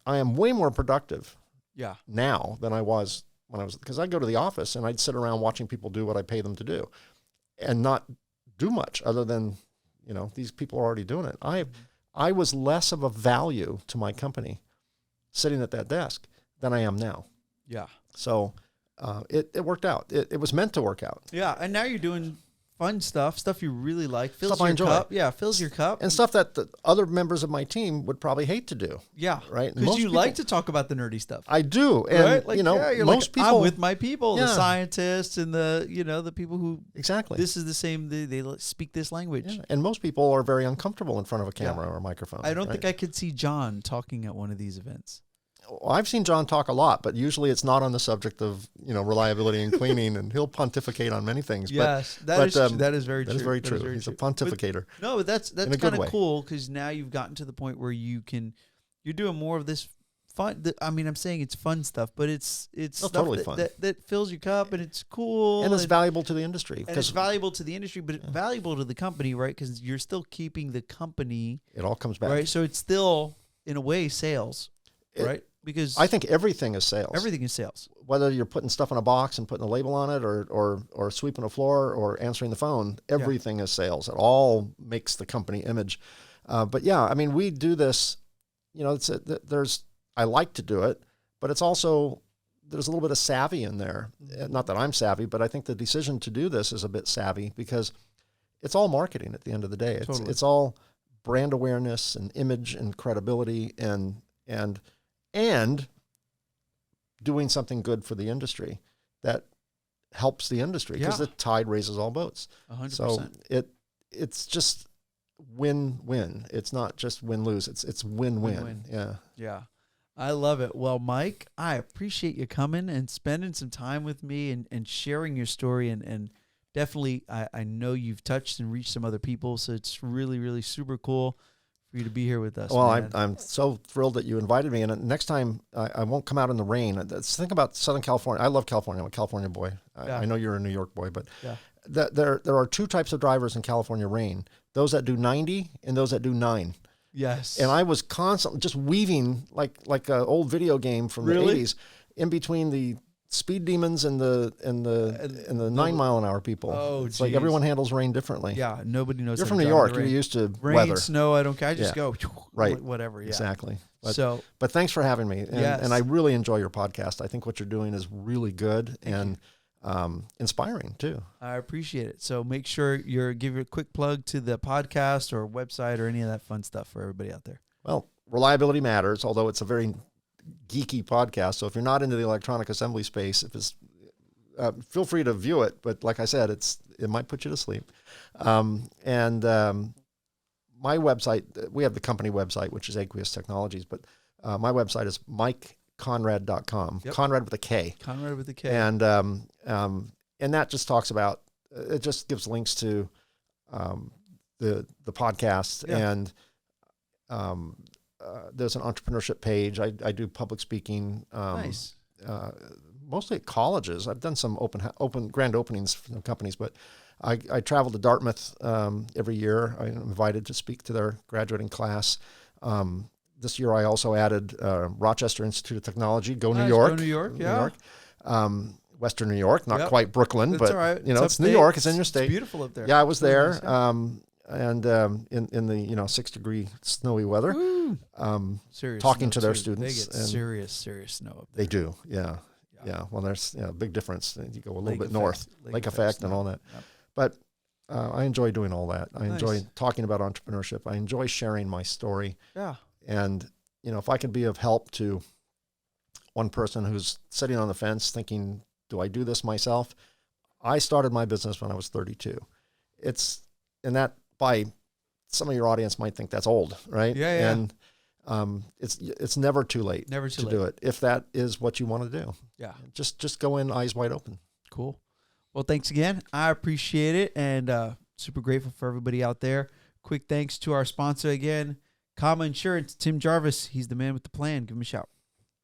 [SPEAKER 2] I am way more productive now than I was when I was, because I'd go to the office and I'd sit around watching people do what I pay them to do and not do much other than, these people are already doing it. I was less of a value to my company sitting at that desk than I am now.
[SPEAKER 1] Yeah.
[SPEAKER 2] So it worked out. It was meant to work out.
[SPEAKER 1] Yeah. And now you're doing fun stuff you really like, fills
[SPEAKER 2] stuff
[SPEAKER 1] your cup. Yeah, fills your cup.
[SPEAKER 2] And stuff that the other members of my team would probably hate to do.
[SPEAKER 1] Yeah.
[SPEAKER 2] Right?
[SPEAKER 1] Because you like to talk about the nerdy stuff.
[SPEAKER 2] I do. And,
[SPEAKER 1] right? Like,
[SPEAKER 2] most people...
[SPEAKER 1] I'm with my people, the scientists and the people who...
[SPEAKER 2] Exactly.
[SPEAKER 1] This is the same, they speak this language.
[SPEAKER 2] Yeah. And most people are very uncomfortable in front of a camera or a microphone.
[SPEAKER 1] I don't think I could see John talking at one of these events.
[SPEAKER 2] I've seen John talk a lot, but usually it's not on the subject of, reliability and cleaning, and he'll pontificate on many things.
[SPEAKER 1] Yes, that is very true.
[SPEAKER 2] That is very true. He's a pontificator.
[SPEAKER 1] But, no, that's kind of cool, because now you've gotten to the point where you're doing more of this fun. I'm saying it's fun stuff, but it's stuff
[SPEAKER 2] totally fun.
[SPEAKER 1] That fills your cup, and it's cool,
[SPEAKER 2] and it's valuable to the industry.
[SPEAKER 1] And it's valuable to the industry, but valuable to the company, right? Because you're still keeping the company.
[SPEAKER 2] It all comes back,
[SPEAKER 1] right? So it's still, in a way, sales, right? Because
[SPEAKER 2] I think everything is sales.
[SPEAKER 1] Everything is sales.
[SPEAKER 2] Whether you're putting stuff in a box and putting a label on it, or sweeping a floor, or answering the phone, everything is sales. It all makes the company image. But yeah, we do this. I like to do it, but it's also, there's a little bit of savvy in there. Not that I'm savvy, but I think the decision to do this is a bit savvy, because it's all marketing at the end of the day. It's all brand awareness and image and credibility and doing something good for the industry that helps the industry, because the tide raises all boats.
[SPEAKER 1] 100%.
[SPEAKER 2] So it's just win-win. It's not just win-lose. It's win-win. Yeah.
[SPEAKER 1] Yeah. I love it. Well, Mike, I appreciate you coming and spending some time with me and sharing your story. And definitely, I know you've touched and reached some other people. So it's really, really super cool for you to be here with us.
[SPEAKER 2] Well, I'm so thrilled that you invited me. And next time, I won't come out in the rain. Think about Southern California. I love California. I'm a California boy. I know you're a New York boy, but there are two types of drivers in California rain: those that do 90 and those that do 9.
[SPEAKER 1] Yes.
[SPEAKER 2] And I was constantly just weaving like an old video game from the 80s in between the speed demons and the 9 mile an hour people.
[SPEAKER 1] Oh,
[SPEAKER 2] it's like everyone handles rain differently.
[SPEAKER 1] Yeah, nobody knows.
[SPEAKER 2] You're from New York. You're used to
[SPEAKER 1] rain,
[SPEAKER 2] weather.
[SPEAKER 1] Snow. I don't care. I just go
[SPEAKER 2] right.
[SPEAKER 1] Whatever. Yeah.
[SPEAKER 2] Exactly.
[SPEAKER 1] But
[SPEAKER 2] thanks for having me. And I really enjoy your podcast. I think what you're doing is really good and inspiring too.
[SPEAKER 1] I appreciate it. So make sure give a quick plug to the podcast or website or any of that fun stuff for everybody out there.
[SPEAKER 2] Well, reliability matters, although it's a very geeky podcast. So if you're not into the electronic assembly space, feel free to view it. But like I said, it might put you to sleep. My website, we have the company website, which is Aqueous Technologies, but my website is MikeConrad.com. Yep. Konrad with a K.
[SPEAKER 1] Konrad with a K.
[SPEAKER 2] And that just talks about, it just gives links to the podcast, and there's an entrepreneurship page. I do public speaking.
[SPEAKER 1] Nice.
[SPEAKER 2] Mostly at colleges. I've done some open grand openings for companies, but I travel to Dartmouth every year. I'm invited to speak to their graduating class. This year I also added Rochester Institute of Technology. Go New York.
[SPEAKER 1] Go New York, yeah.
[SPEAKER 2] New York. Western New York, not quite Brooklyn,
[SPEAKER 1] That's
[SPEAKER 2] but
[SPEAKER 1] all right.
[SPEAKER 2] it's New York. It's in your state.
[SPEAKER 1] It's beautiful up there.
[SPEAKER 2] Yeah, I was there. And in the 6-degree snowy weather,
[SPEAKER 1] serious
[SPEAKER 2] talking to their
[SPEAKER 1] too.
[SPEAKER 2] students.
[SPEAKER 1] They get serious snow up there.
[SPEAKER 2] They do, yeah. Well, there's a big difference. You go a little bit north, Lake Effect and all that. Yep. But I enjoy doing all that. I enjoy talking about entrepreneurship. I enjoy sharing my story.
[SPEAKER 1] Yeah.
[SPEAKER 2] And if I can be of help to one person who's sitting on the fence thinking, do I do this myself? I started my business when I was 32. And that, by some of your audience might think that's old, right?
[SPEAKER 1] Yeah.
[SPEAKER 2] And it's never too late to do it, if that is what you want to do.
[SPEAKER 1] Yeah.
[SPEAKER 2] Just go in eyes wide open.
[SPEAKER 1] Cool. Well, thanks again. I appreciate it, and super grateful for everybody out there. Quick thanks to our sponsor again, Comma Insurance, Tim Jarvis. He's the man with the plan. Give him a shout.